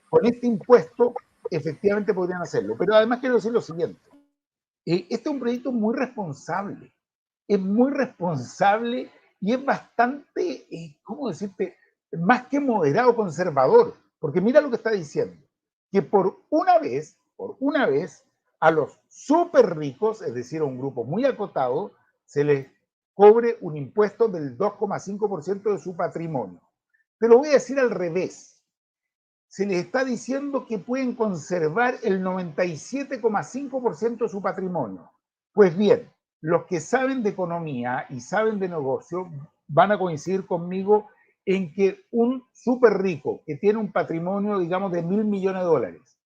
Con este impuesto efectivamente podrían hacerlo. Pero además quiero decir lo siguiente. Este es un proyecto muy responsable. Es muy responsable y es bastante, ¿cómo decirte?, más que moderado, conservador. Porque mira lo que está diciendo. Que por una vez, a los súper ricos, es decir, a un grupo muy acotado, se les cobre un impuesto del 2,5% de su patrimonio. Te lo voy a decir al revés. se les está diciendo que pueden conservar el 97,5% de su patrimonio. Pues bien, los que saben de economía y saben de negocio van a coincidir conmigo en que un súper rico que tiene un patrimonio, digamos, de $1.000 millones,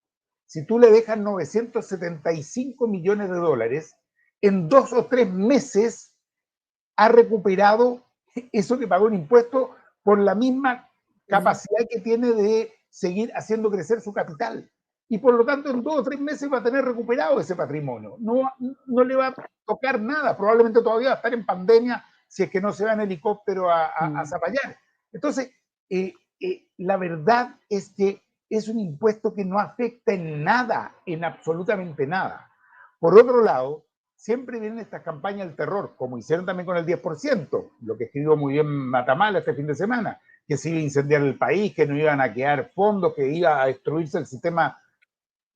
si tú le dejas 975 millones de dólares, en 2 o 3 meses ha recuperado eso que pagó en impuestos por la misma capacidad que tiene de seguir haciendo crecer su capital. Y por lo tanto, en 2 o 3 meses va a tener recuperado ese patrimonio. No le va a tocar nada. Probablemente todavía va a estar en pandemia si es que no se va en helicóptero a Zapallar. Entonces, la verdad es que es un impuesto que no afecta en nada, en absolutamente nada. Por otro lado, siempre vienen estas campañas del terror, como hicieron también con el 10%, lo que escribió muy bien Matamala este fin de semana, que se iba a incendiar el país, que no iban a quedar fondos, que iba a destruirse el sistema.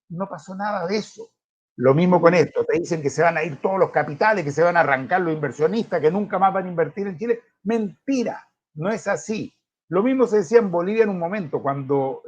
No pasó nada de eso. Lo mismo con esto, te dicen que se van a ir todos los capitales, que se van a arrancar los inversionistas, que nunca más van a invertir en Chile. Mentira, no es así. Lo mismo se decía en Bolivia en un momento, cuando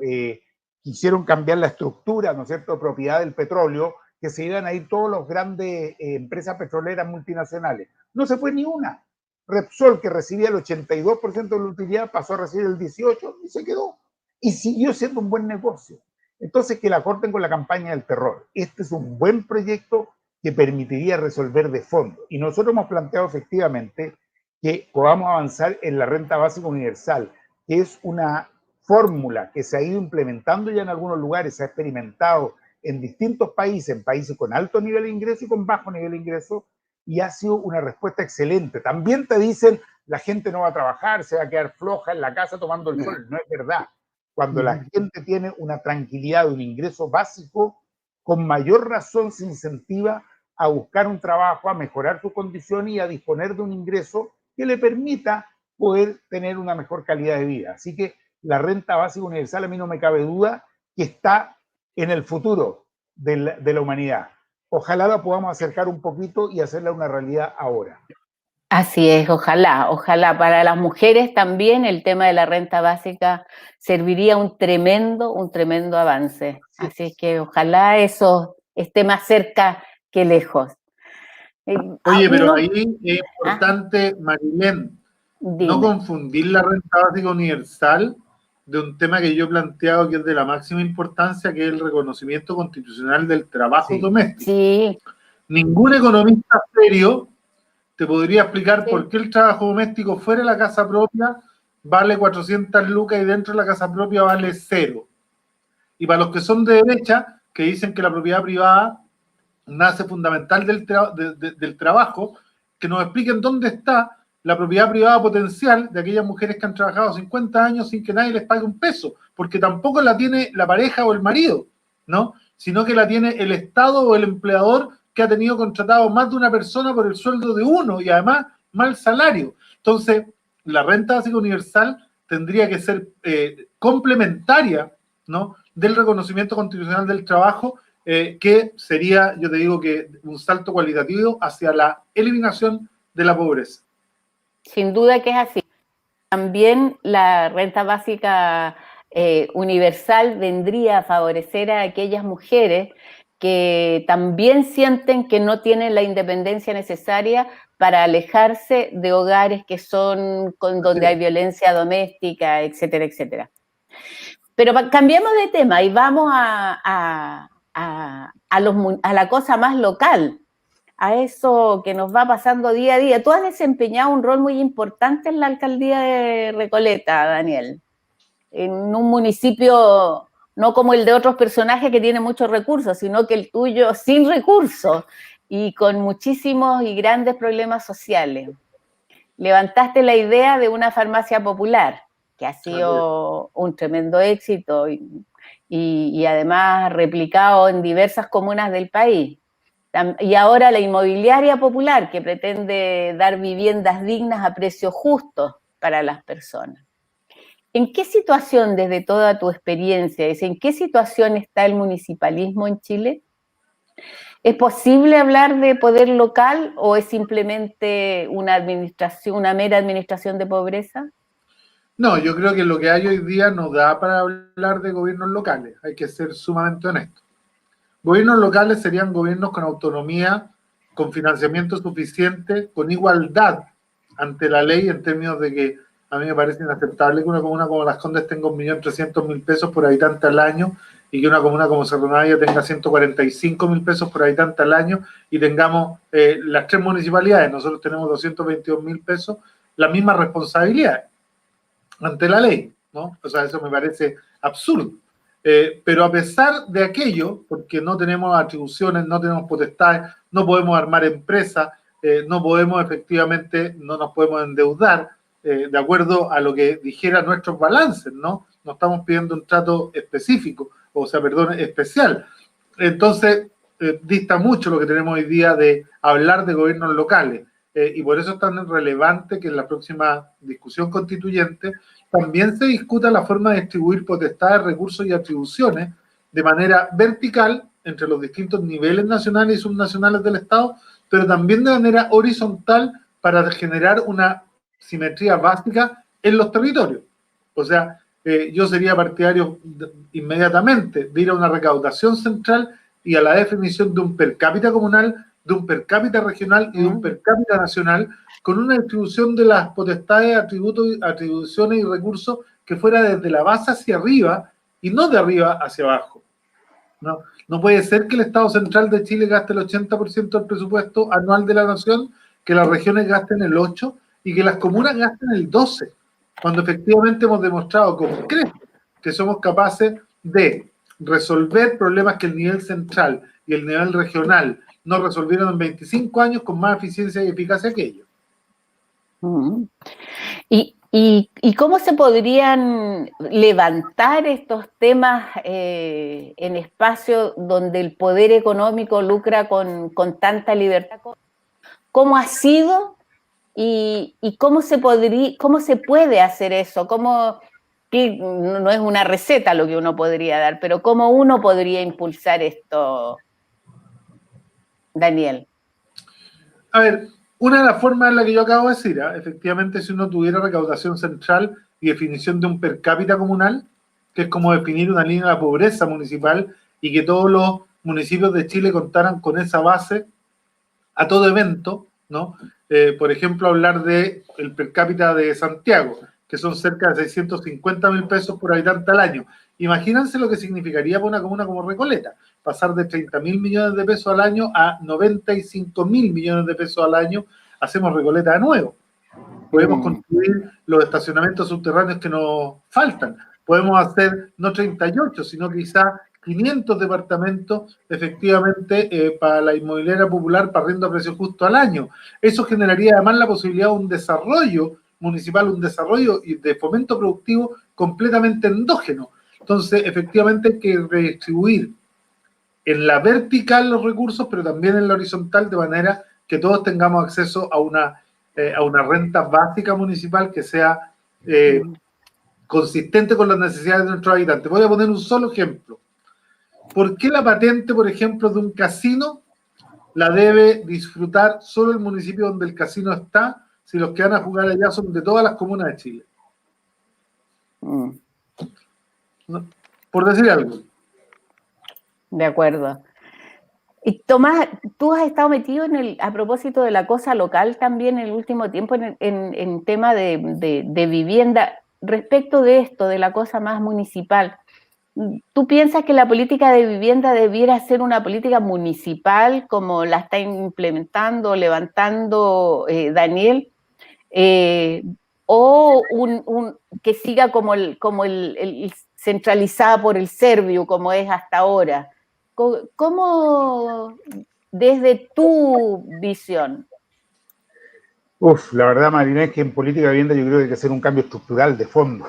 quisieron cambiar la estructura, ¿no es cierto?, propiedad del petróleo, que se iban a ir todas las grandes empresas petroleras multinacionales. No se fue ni una. Repsol, que recibía el 82% de la utilidad, pasó a recibir el 18% y se quedó. Y siguió siendo un buen negocio. Entonces, que la corten con la campaña del terror. Este es un buen proyecto que permitiría resolver de fondo. Y nosotros hemos planteado efectivamente que podamos avanzar en la renta básica universal, que es una fórmula que se ha ido implementando ya en algunos lugares, se ha experimentado en distintos países, en países con alto nivel de ingreso y con bajo nivel de ingreso, y ha sido una respuesta excelente. También te dicen, la gente no va a trabajar, se va a quedar floja en la casa tomando el sol. No es verdad. Cuando la gente tiene una tranquilidad de un ingreso básico, con mayor razón se incentiva a buscar un trabajo, a mejorar su condición y a disponer de un ingreso que le permita poder tener una mejor calidad de vida. Así que la renta básica universal, a mí no me cabe duda que está en el futuro de la humanidad. Ojalá la podamos acercar un poquito y hacerla una realidad ahora. Así es, ojalá, ojalá. Para las mujeres también el tema de la renta básica serviría un tremendo avance. Así es que ojalá eso esté más cerca que lejos. Oye, pero ahí es importante, Marilén, no confundir la renta básica universal de un tema que yo he planteado que es de la máxima importancia, que es el reconocimiento constitucional del trabajo doméstico. Sí. Ningún economista serio te podría explicar por qué el trabajo doméstico fuera de la casa propia vale 400 lucas y dentro de la casa propia vale 0. Y para los que son de derecha, que dicen que la propiedad privada nace fundamental del trabajo, que nos expliquen dónde está la propiedad privada potencial de aquellas mujeres que han trabajado 50 años sin que nadie les pague un peso, porque tampoco la tiene la pareja o el marido, ¿no? Sino que la tiene el Estado o el empleador que ha tenido contratado más de una persona por el sueldo de uno y además mal salario. Entonces, la renta básica universal tendría que ser complementaria, ¿no?, del reconocimiento constitucional del trabajo, que sería, yo te digo, que un salto cualitativo hacia la eliminación de la pobreza. Sin duda que es así. También la renta básica universal vendría a favorecer a aquellas mujeres que también sienten que no tienen la independencia necesaria para alejarse de hogares que son donde hay violencia doméstica, etcétera, etcétera. Pero cambiemos de tema y vamos a la cosa más local, a eso que nos va pasando día a día. Tú has desempeñado un rol muy importante en la alcaldía de Recoleta, Daniel, en un municipio no como el de otros personajes que tienen muchos recursos, sino que el tuyo sin recursos y con muchísimos y grandes problemas sociales. Levantaste la idea de una farmacia popular, que ha sido un tremendo éxito y además replicado en diversas comunas del país. Y ahora la inmobiliaria popular, que pretende dar viviendas dignas a precios justos para las personas. ¿En qué situación, desde toda tu experiencia, en qué situación está el municipalismo en Chile? ¿Es posible hablar de poder local o es simplemente una administración, una mera administración de pobreza? No, yo creo que lo que hay hoy día no da para hablar de gobiernos locales, hay que ser sumamente honestos. Gobiernos locales serían gobiernos con autonomía, con financiamiento suficiente, con igualdad ante la ley, en términos de que a mí me parece inaceptable que una comuna como Las Condes tenga 1.300.000 pesos por habitante al año y que una comuna como Cerro Navia tenga 145.000 pesos por habitante al año y tengamos las 3 municipalidades, nosotros tenemos 222.000 pesos, las mismas responsabilidades ante la ley, ¿no? O sea, eso me parece absurdo. Pero a pesar de aquello, porque no tenemos atribuciones, no tenemos potestades, no podemos armar empresas, no podemos efectivamente, no nos podemos endeudar, de acuerdo a lo que dijeran nuestros balances, ¿no? No estamos pidiendo un trato específico, o sea, perdón, especial. Entonces, dista mucho lo que tenemos hoy día de hablar de gobiernos locales. Y por eso es tan relevante que en la próxima discusión constituyente también se discuta la forma de distribuir potestades, recursos y atribuciones de manera vertical entre los distintos niveles nacionales y subnacionales del Estado, pero también de manera horizontal para generar una simetría básica en los territorios. O sea, yo sería partidario inmediatamente de ir a una recaudación central y a la definición de un per cápita comunal, de un per cápita regional y de un per cápita nacional, con una distribución de las potestades, atributos, atribuciones y recursos que fuera desde la base hacia arriba y no de arriba hacia abajo. No, no puede ser que el Estado Central de Chile gaste el 80% del presupuesto anual de la nación, que las regiones gasten el 8% y que las comunas gasten el 12%, cuando efectivamente hemos demostrado con creces que somos capaces de resolver problemas que el nivel central y el nivel regional no resolvieron en 25 años con más eficiencia y eficacia que ellos. ¿Y cómo se podrían levantar estos temas en espacios donde el poder económico lucra con tanta libertad? ¿Cómo ha sido y cómo se puede hacer eso? Que no es una receta lo que uno podría dar, pero ¿cómo uno podría impulsar esto, Daniel? A ver, una de las formas en la que yo acabo de decir, efectivamente, si uno tuviera recaudación central y definición de un per cápita comunal, que es como definir una línea de pobreza municipal y que todos los municipios de Chile contaran con esa base a todo evento, ¿no? Por ejemplo, hablar de el per cápita de Santiago, que son cerca de 650.000 pesos por habitante al año. Imagínense lo que significaría para una comuna como Recoleta, pasar de 30.000 millones de pesos al año a 95.000 millones de pesos al año. Hacemos Recoleta de nuevo. Podemos construir los estacionamientos subterráneos que nos faltan. Podemos hacer no 38, sino quizá 500 departamentos efectivamente para la inmobiliaria popular para arriendo a precio justo al año. Eso generaría además la posibilidad de un desarrollo municipal, un desarrollo de fomento productivo completamente endógeno. Entonces, efectivamente hay que redistribuir en la vertical los recursos, pero también en la horizontal, de manera que todos tengamos acceso a una renta básica municipal que sea consistente con las necesidades de nuestros habitantes. Voy a poner un solo ejemplo. ¿Por qué la patente, por ejemplo, de un casino la debe disfrutar solo el municipio donde el casino está, si los que van a jugar allá son de todas las comunas de Chile? Por decir algo. De acuerdo. Y Tomás, tú has estado metido a propósito de la cosa local también en el último tiempo en tema de vivienda. Respecto de esto, de la cosa más municipal, ¿tú piensas que la política de vivienda debiera ser una política municipal como la está implementando, levantando Daniel? ¿O que siga como el centralizada por el Serviu, como es hasta ahora? ¿Cómo, desde tu visión? La verdad, Marina, es que en política de vivienda yo creo que hay que hacer un cambio estructural de fondo.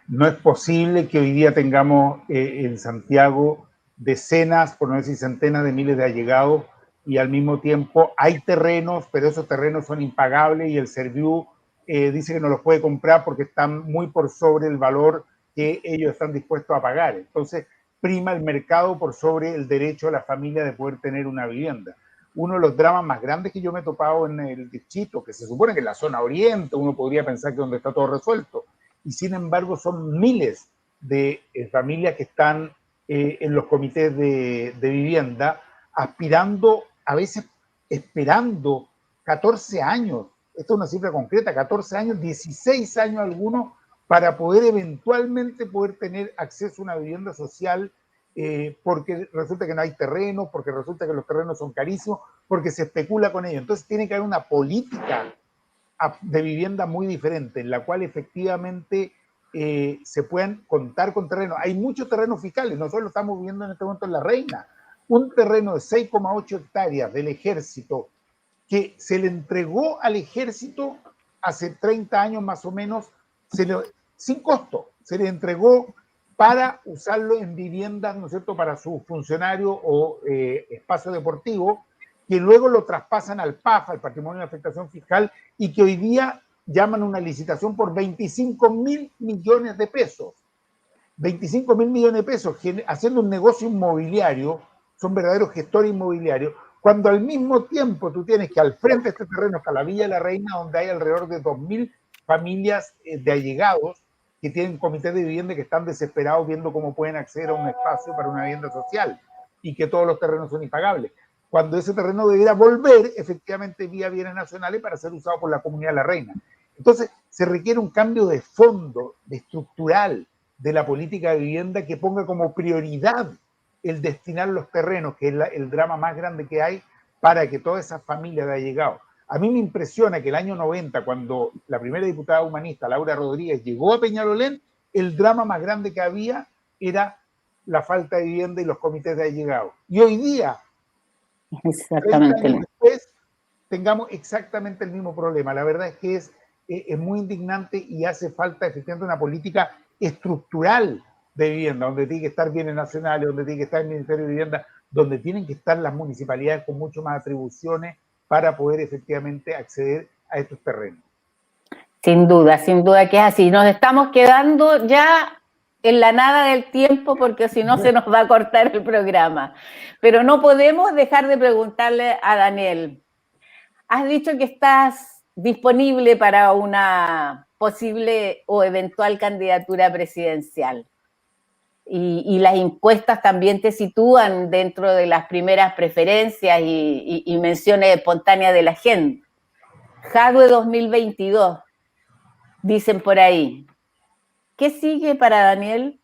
No es posible que hoy día tengamos en Santiago decenas, por no decir centenas de miles de allegados y al mismo tiempo hay terrenos, pero esos terrenos son impagables y el Serviu dice que no los puede comprar porque están muy por sobre el valor que ellos están dispuestos a pagar. Entonces, prima el mercado por sobre el derecho de la familia de poder tener una vivienda. Uno de los dramas más grandes que yo me he topado en el distrito, que se supone que en la zona oriente uno podría pensar que es donde está todo resuelto, y sin embargo son miles de familias que están en los comités de vivienda, aspirando, a veces esperando 14 años, esto es una cifra concreta, 14 años, 16 años algunos, para poder eventualmente poder tener acceso a una vivienda social, porque resulta que no hay terreno, porque resulta que los terrenos son carísimos, porque se especula con ello. Entonces tiene que haber una política de vivienda muy diferente, en la cual efectivamente se puedan contar con terrenos. Hay muchos terrenos fiscales, nosotros lo estamos viendo en este momento en La Reina, un terreno de 6,8 hectáreas del ejército, que se le entregó al ejército hace 30 años más o menos, sin costo, se le entregó para usarlo en viviendas, ¿no es cierto?, para sus funcionarios o espacio deportivo, que luego lo traspasan al PAF, al Patrimonio de Afectación Fiscal, y que hoy día llaman una licitación por 25.000 millones de pesos. 25.000 millones de pesos, haciendo un negocio inmobiliario, son verdaderos gestores inmobiliarios, cuando al mismo tiempo tú tienes que al frente de este terreno está la Villa de la Reina, donde hay alrededor de 2.000 familias de allegados que tienen comités de vivienda que están desesperados viendo cómo pueden acceder a un espacio para una vivienda social y que todos los terrenos son impagables. Cuando ese terreno debiera volver efectivamente vía bienes nacionales para ser usado por la comunidad de la Reina. Entonces se requiere un cambio de fondo, de estructural de la política de vivienda que ponga como prioridad el destinar los terrenos, que es el drama más grande que hay, para que todas esas familias de allegados. A mí me impresiona que el año 90, cuando la primera diputada humanista, Laura Rodríguez, llegó a Peñalolén, el drama más grande que había era la falta de vivienda y los comités de allegados. Y hoy día, 30 años después, tengamos exactamente el mismo problema. La verdad es que es muy indignante y hace falta efectivamente una política estructural de vivienda, donde tiene que estar bienes nacionales, donde tiene que estar el Ministerio de Vivienda, donde tienen que estar las municipalidades con mucho más atribuciones para poder efectivamente acceder a estos terrenos. Sin duda que es así. Nos estamos quedando ya en la nada del tiempo porque si no se nos va a cortar el programa. Pero no podemos dejar de preguntarle a Daniel. Has dicho que estás disponible para una posible o eventual candidatura presidencial. Y las encuestas también te sitúan dentro de las primeras preferencias y menciones espontáneas de la gente. Jadwe 2022, dicen por ahí. ¿Qué sigue para Daniel?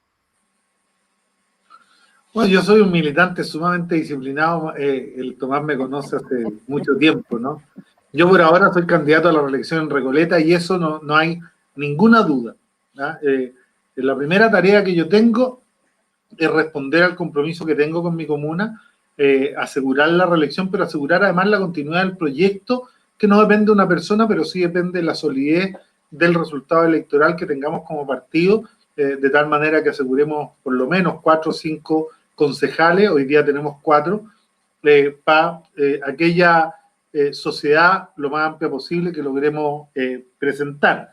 Bueno, yo soy un militante sumamente disciplinado, el Tomás me conoce hace mucho tiempo, ¿no? Yo por ahora soy candidato a la reelección en Recoleta y eso no hay ninguna duda, ¿no? La primera tarea que yo tengo es responder al compromiso que tengo con mi comuna, asegurar la reelección, pero asegurar además la continuidad del proyecto, que no depende de una persona, pero sí depende de la solidez del resultado electoral que tengamos como partido, de tal manera que aseguremos por lo menos 4 o 5 concejales, hoy día tenemos 4, para aquella sociedad lo más amplia posible que logremos presentar.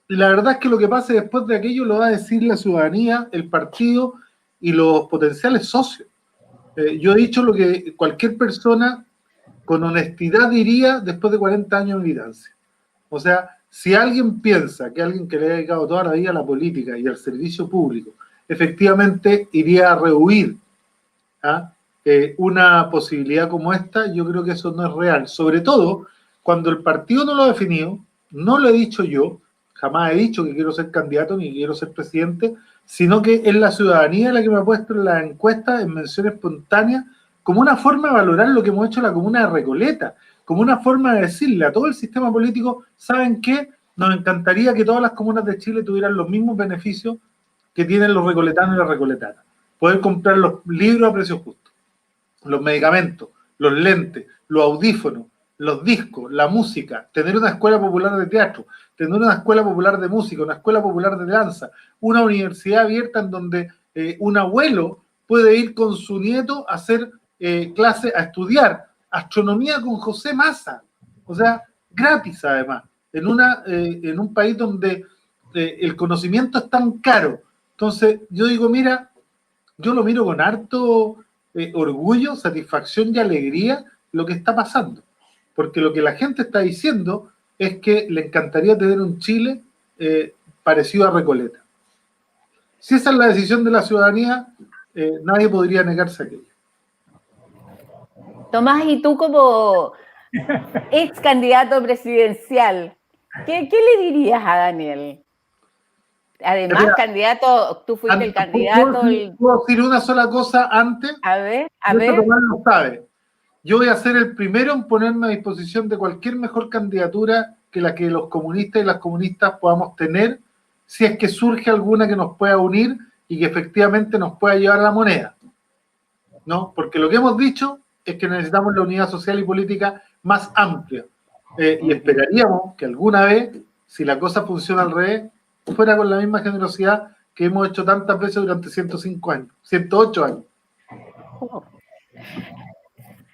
Y la verdad es que lo que pase después de aquello lo va a decir la ciudadanía, el partido y los potenciales socios. Yo he dicho lo que cualquier persona con honestidad diría después de 40 años de militancia. O sea, si alguien piensa que alguien que le ha dedicado toda la vida a la política y al servicio público, efectivamente iría a rehuir una posibilidad como esta, yo creo que eso no es real. Sobre todo cuando el partido no lo ha definido, no lo he dicho yo, jamás he dicho que quiero ser candidato ni quiero ser presidente, sino que es la ciudadanía la que me ha puesto en las encuestas en mención espontánea como una forma de valorar lo que hemos hecho en la comuna de Recoleta, como una forma de decirle a todo el sistema político, ¿saben qué? Nos encantaría que todas las comunas de Chile tuvieran los mismos beneficios que tienen los recoletanos y las recoletanas. Poder comprar los libros a precios justos, los medicamentos, los lentes, los audífonos, los discos, la música, tener una escuela popular de teatro, tener una escuela popular de música, una escuela popular de danza, una universidad abierta en donde un abuelo puede ir con su nieto a hacer clase, a estudiar astronomía con José Massa, o sea, gratis además, en un país donde el conocimiento es tan caro. Entonces yo digo, mira, yo lo miro con harto orgullo, satisfacción y alegría lo que está pasando. Porque lo que la gente está diciendo es que le encantaría tener un Chile parecido a Recoleta. Si esa es la decisión de la ciudadanía, nadie podría negarse a aquello. Tomás, y tú como ex candidato presidencial, ¿qué le dirías a Daniel? Además, Mira, candidato, tú fuiste el candidato. ¿Puedo decir una sola cosa antes? A ver. Tomás lo sabe. Yo voy a ser el primero en ponerme a disposición de cualquier mejor candidatura que la que los comunistas y las comunistas podamos tener, si es que surge alguna que nos pueda unir y que efectivamente nos pueda llevar a la moneda. ¿No? Porque lo que hemos dicho es que necesitamos la unidad social y política más amplia. Y esperaríamos que alguna vez, si la cosa funciona al revés, fuera con la misma generosidad que hemos hecho tantas veces durante 105 años, 108 años.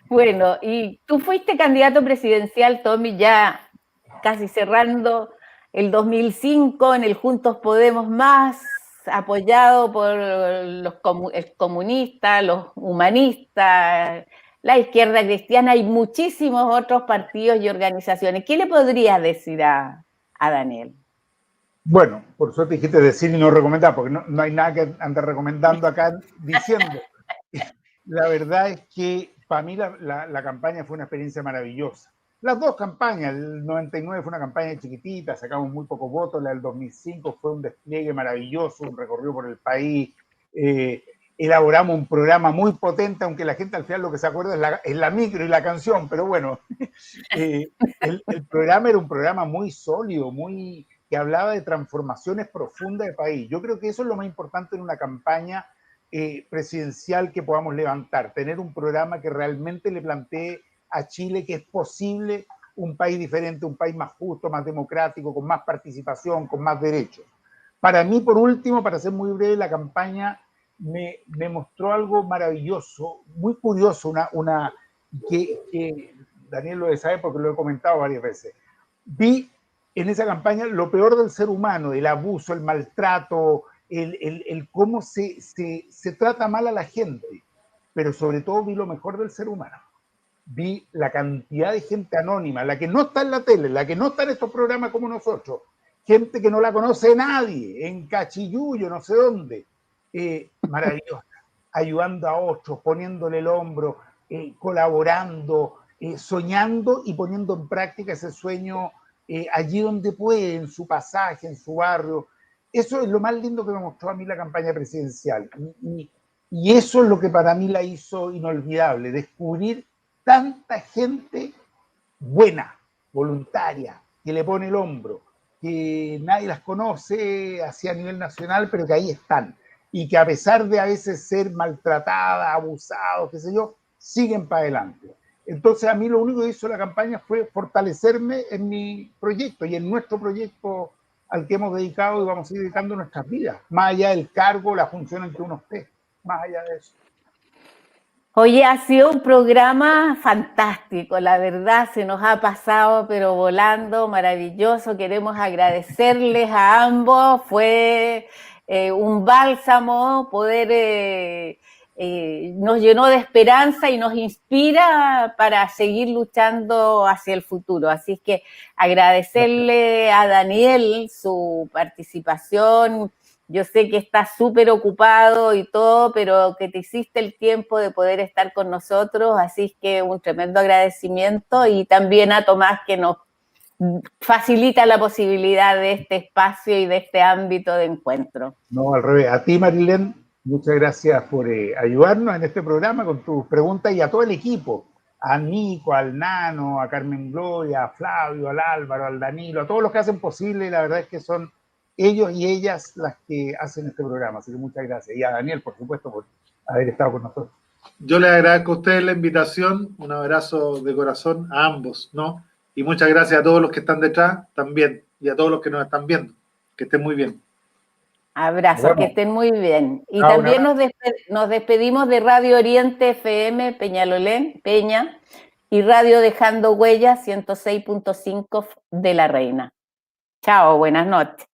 Bueno, y tú fuiste candidato presidencial, Tommy, ya casi cerrando el 2005 en el Juntos Podemos Más, apoyado por los comunistas, los humanistas, la izquierda cristiana y muchísimos otros partidos y organizaciones. ¿Qué le podrías decir a Daniel? Bueno, por suerte dijiste decir y no recomendar, porque no hay nada que ande recomendando acá diciendo. La verdad es que para mí la campaña fue una experiencia maravillosa. Las dos campañas, el 99 fue una campaña chiquitita, sacamos muy pocos votos, la del 2005 fue un despliegue maravilloso, un recorrido por el país, elaboramos un programa muy potente, aunque la gente al final lo que se acuerda es la micro y la canción, pero bueno, el programa era un programa muy sólido, que hablaba de transformaciones profundas del país. Yo creo que eso es lo más importante en una campaña presidencial que podamos levantar, tener un programa que realmente le plantee a Chile que es posible un país diferente, un país más justo, más democrático, con más participación, con más derechos. Para mí, por último, para ser muy breve, la campaña me mostró algo maravilloso, muy curioso, que Daniel lo sabe porque lo he comentado varias veces. Vi en esa campaña lo peor del ser humano, el abuso, el maltrato, el cómo se trata mal a la gente, pero sobre todo vi lo mejor del ser humano. Vi la cantidad de gente anónima, la que no está en la tele, la que no está en estos programas como nosotros, gente que no la conoce nadie, en Cachiyuyo, no sé dónde, maravillosa, ayudando a otros, poniéndole el hombro, colaborando, soñando y poniendo en práctica ese sueño allí donde puede, en su pasaje, en su barrio. Eso es lo más lindo que me mostró a mí la campaña presidencial. Y eso es lo que para mí la hizo inolvidable, descubrir tanta gente buena, voluntaria, que le pone el hombro, que nadie las conoce así a nivel nacional, pero que ahí están. Y que a pesar de a veces ser maltratadas, abusados, qué sé yo, siguen para adelante. Entonces a mí lo único que hizo la campaña fue fortalecerme en mi proyecto y en nuestro proyecto al que hemos dedicado y vamos a ir dedicando nuestras vidas, más allá del cargo, la función en que uno esté, más allá de eso. Oye, ha sido un programa fantástico, la verdad, se nos ha pasado pero volando, maravilloso. Queremos agradecerles a ambos, fue un bálsamo poder, nos llenó de esperanza y nos inspira para seguir luchando hacia el futuro. Así es que agradecerle a Daniel su participación. Yo sé que estás súper ocupado y todo, pero que te hiciste el tiempo de poder estar con nosotros, así es que un tremendo agradecimiento, y también a Tomás, que nos facilita la posibilidad de este espacio y de este ámbito de encuentro. No, al revés. A ti, Marilén, muchas gracias por ayudarnos en este programa con tus preguntas, y a todo el equipo, a Nico, al Nano, a Carmen Gloria, a Flavio, al Álvaro, al Danilo, a todos los que hacen posible. La verdad es que son ellos y ellas las que hacen este programa, así que muchas gracias. Y a Daniel, por supuesto, por haber estado con nosotros. Yo les agradezco a ustedes la invitación, un abrazo de corazón a ambos, ¿no? Y muchas gracias a todos los que están detrás también, y a todos los que nos están viendo. Que estén muy bien. Abrazos, bueno, que estén muy bien. Y ahora, también nos despedimos de Radio Oriente FM Peñalolén, Peña, y Radio Dejando Huellas 106.5 de La Reina. Chao, buenas noches.